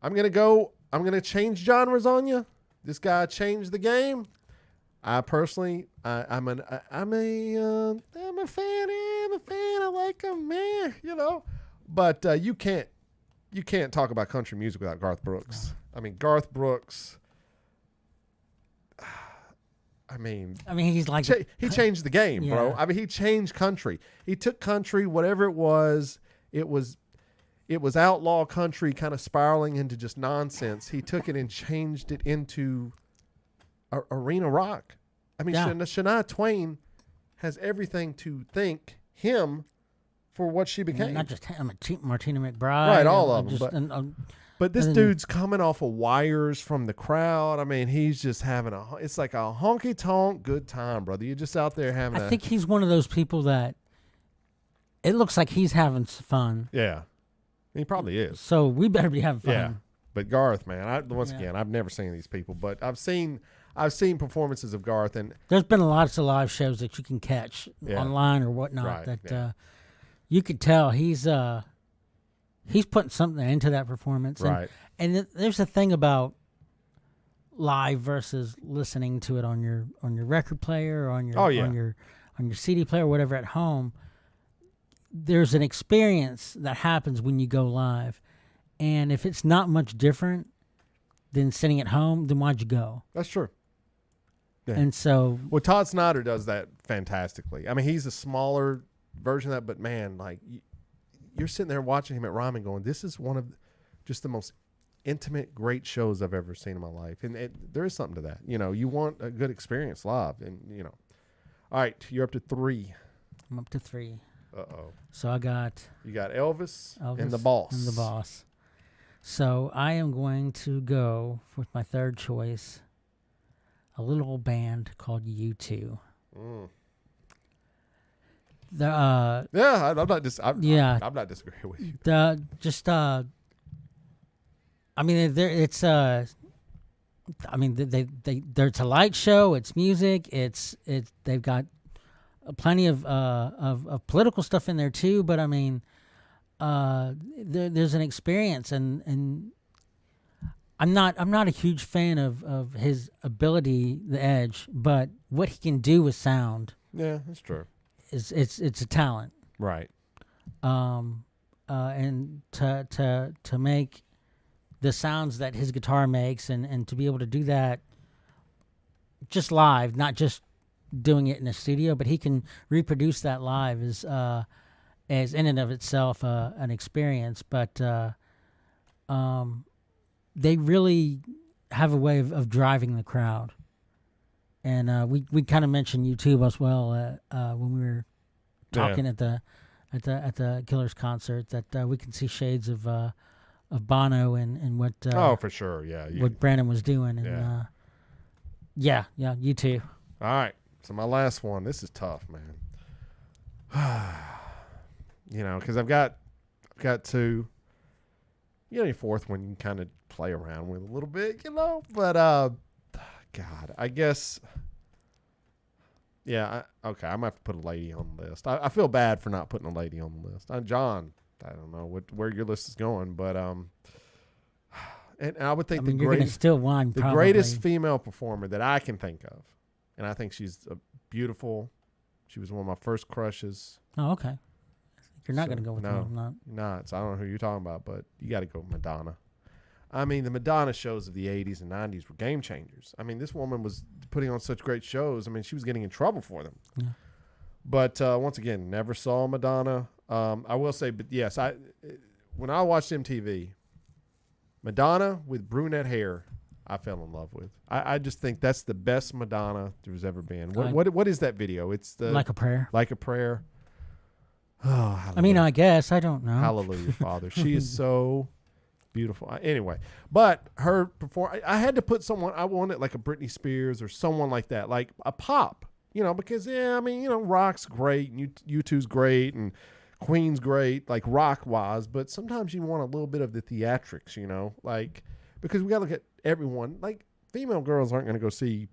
I'm gonna change genres on you. This guy changed the game. I personally, I'm a fan. I like him, man. You know, but you can't talk about country music without Garth Brooks. I mean, Garth Brooks. I mean, he's like he changed the game, bro. I mean, he changed country. He took country, whatever it was outlaw country, kind of spiraling into just nonsense. He took it and changed it into arena rock. I mean, Shania Twain has everything to thank him for what she became. Not just him, Martina McBride. Right, all of them. But this dude's coming off of wires from the crowd. I mean, he's just having it's like a honky-tonk good time, brother. You're just out there having I think he's one of those people that it looks like he's having fun. Yeah. He probably is. So we better be having fun. Yeah. But Garth, man, once again, I've never seen these people, but I've seen performances of Garth, and there's been lots of live shows that you can catch online or whatnot that you could tell he's putting something into that performance. Right. And there's a thing about live versus listening to it on your record player or on your CD player or whatever at home. There's an experience that happens when you go live. And if it's not much different than sitting at home, then why'd you go? That's true. Yeah. And so... Well, Todd Snider does that fantastically. I mean, he's a smaller version of that, but man, like, you're sitting there watching him at Ryman going, this is one of just the most intimate, great shows I've ever seen in my life. And there is something to that. You know, you want a good experience live. And, you know. All right, you're up to 3. I'm up to 3. Uh-oh. So I got... You got Elvis and the Boss. And the Boss. So I am going to go with my third choice, a little old band called U2. Mm. I'm not disagreeing with you. It's a light show. It's music. They've got plenty of political stuff in there too. But I mean, there's an experience, and I'm not a huge fan of his ability, the edge, but what he can do with sound. Yeah, that's true. It's a talent, right? And to make the sounds that his guitar makes, and to be able to do that just live, not just doing it in a studio, but he can reproduce that live is in and of itself an experience. But they really have a way of driving the crowd. And we kind of mentioned YouTube as well when we were talking at the Killers concert, that we can see shades of Bono and what for sure, yeah. what Brandon was doing, and yeah, U2. All right, so my last one. This is tough, man. You know, because I've got two. You know, your fourth one you can kind of play around with a little bit, you know. But God, I guess. Yeah, okay. I might have to put a lady on the list. I feel bad for not putting a lady on the list. John, I don't know where your list is going, but and I would think you're gonna still whine, the greatest female performer that I can think of, and I think she's beautiful. She was one of my first crushes. Oh, okay. You're not going to go with no, her. Not. Not. So I don't know who you're talking about, but you got to go with Madonna. I mean, the Madonna shows of the 80s and 90s were game changers. I mean, this woman was putting on such great shows. I mean, she was getting in trouble for them. Yeah. But once again, never saw Madonna. I will say, but yes, when I watched MTV, Madonna with brunette hair, I fell in love with. I just think that's the best Madonna there's ever been. What is that video? It's the Like a Prayer. Like a Prayer. Oh, I mean, I guess. I don't know. Hallelujah, Father. She is so beautiful. Anyway, but her perform. I had to put someone. I wanted like a Britney Spears or someone like that, like a pop. You know, because I mean, you know, rock's great, and U2's great, and Queen's great, like rock wise. But sometimes you want a little bit of the theatrics. You know, like because we got to look at everyone. Like female girls aren't going to go see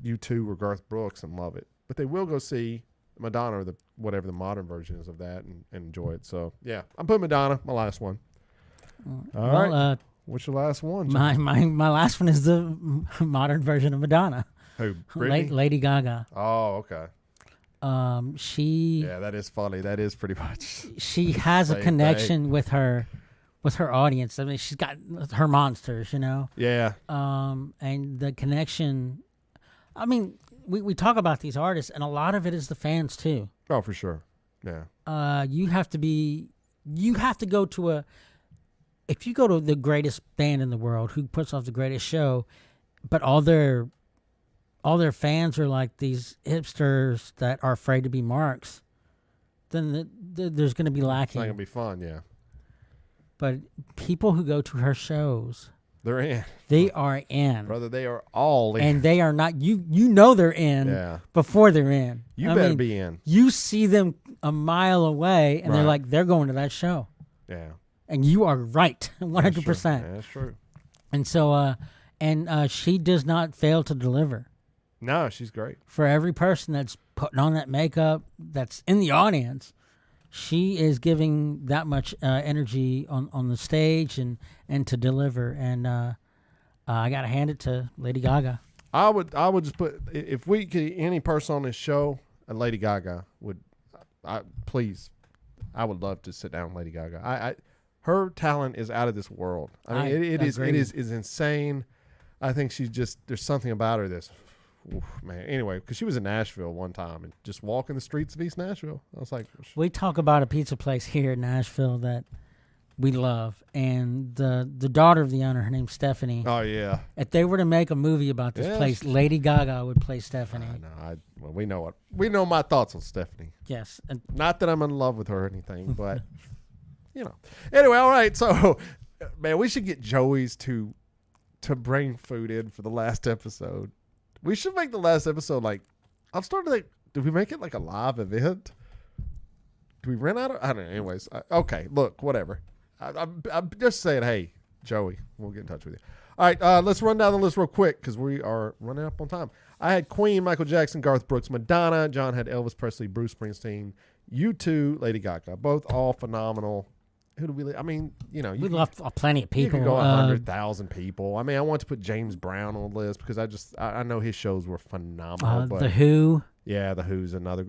U2 or Garth Brooks and love it, but they will go see Madonna or whatever the modern version is of that and enjoy it. So yeah, I'm putting Madonna, my last one. All right. What's your last one? My last one is the modern version of Madonna. Who? Britney? Lady Gaga. Oh, okay. Yeah, that is funny. That is pretty much. She has a connection with her audience. I mean, she's got her monsters, you know. Yeah. And the connection. I mean, we talk about these artists, and a lot of it is the fans too. Oh, for sure. Yeah. You have to go to if you go to the greatest band in the world who puts off the greatest show, but all their fans are like these hipsters that are afraid to be marks, then there's going to be lacking. It's not going to be fun, yeah. But people who go to her shows, they're in. They are in. Brother, they are all in. And they are not, you know they're in before they're in. You better be in. You see them a mile away, and they're going to that show. Yeah. And you are right, 100%. That's true. And so, she does not fail to deliver. No, she's great. For every person that's putting on that makeup, that's in the audience, she is giving that much energy on the stage and to deliver. And I got to hand it to Lady Gaga. I would just put, if we could, any person on this show, Lady Gaga would, please, I would love to sit down with Lady Gaga. Her talent is out of this world. I mean, it is insane. I think she's just, there's something about her that's, man. Anyway, because she was in Nashville one time and just walking the streets of East Nashville. I was like, we talk about a pizza place here in Nashville that we love, and the daughter of the owner, her name's Stephanie. Oh yeah. If they were to make a movie about this place, Lady Gaga would play Stephanie. Well, we know my thoughts on Stephanie. Yes, and not that I'm in love with her or anything, but you know. Anyway, all right. So, man, we should get Joey's to bring food in for the last episode. We should make the last episode like, I'm starting to think, do we make it like a live event? Do we rent out? I don't know. Anyways, okay, look, whatever. I'm just saying, hey, Joey, we'll get in touch with you. All right, let's run down the list real quick because we are running up on time. I had Queen, Michael Jackson, Garth Brooks, Madonna. John had Elvis Presley, Bruce Springsteen, U2, Lady Gaga. Both all phenomenal. Who do we? I mean, you know, we love plenty of people. You could go 100,000 people. I mean, I want to put James Brown on the list because I know his shows were phenomenal. The Who. Yeah, the Who's another.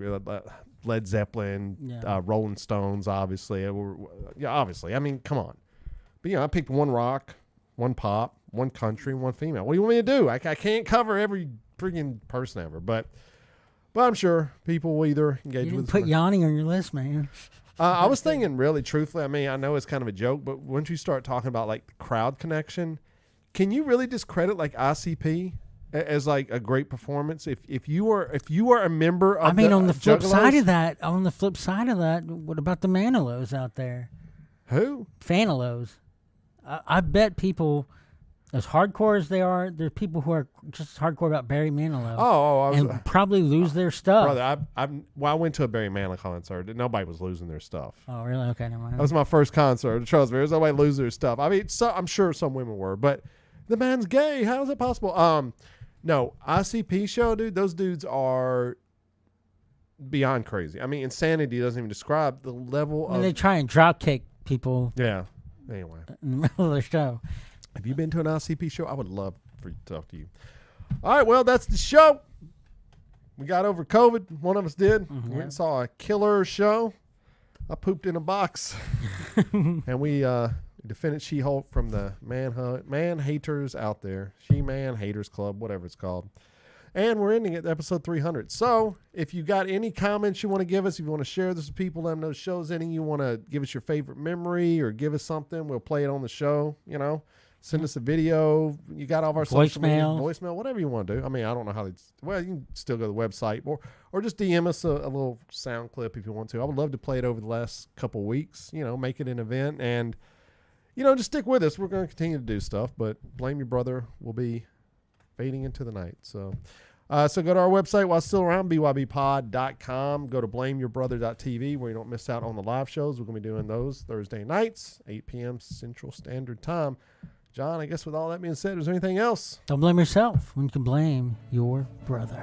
Led Zeppelin, Rolling Stones, obviously. Obviously. I mean, come on. But I picked one rock, one pop, one country, and one female. What do you want me to do? I can't cover every freaking person ever, but I'm sure people will either engage with. You didn't put Yanni on your list, man. I was thinking, really, truthfully. I mean, I know it's kind of a joke, but once you start talking about like the crowd connection, can you really discredit like ICP as like a great performance? If you are a member of on the flip side of Juggalos- that, what about the Manilows out there? Who? Fanilows. I bet people, as hardcore as they are, there's people who are just hardcore about Barry Manilow. And probably lose their stuff. Brother, I went to a Barry Manilow concert. Nobody was losing their stuff. Oh, really? Okay, never mind. That was my first concert. Trust me, there's nobody losing their stuff. I mean, I'm sure some women were, but the man's gay. How is it possible? No, ICP show, dude. Those dudes are beyond crazy. I mean, insanity doesn't even describe the level of. They try and drop kick people. Yeah. Anyway, in the middle of the show. Have you been to an ICP show? I would love for you to talk to you. All right, well, that's the show. We got over COVID. One of us did. We went and saw a killer show. I pooped in a box. And we defended She-Hulk from the man haters out there. She-Man Haters Club, whatever it's called. And we're ending at episode 300. So if you got any comments you want to give us, if you want to share this with people, let them know the show's ending, you want to give us your favorite memory or give us something, we'll play it on the show, you know. Send us a video. You got all of our social media, voicemail, whatever you want to do. I mean, I don't know how well, you can still go to the website or just DM us a little sound clip if you want to. I would love to play it over the last couple weeks, you know, make it an event and, you know, just stick with us. We're going to continue to do stuff, but Blame Your Brother will be fading into the night. So go to our website while it's still around, bybpod.com. Go to blameyourbrother.tv where you don't miss out on the live shows. We're going to be doing those Thursday nights, 8 p.m. Central Standard Time. John, I guess with all that being said, is there anything else? Don't blame yourself when you can blame your brother.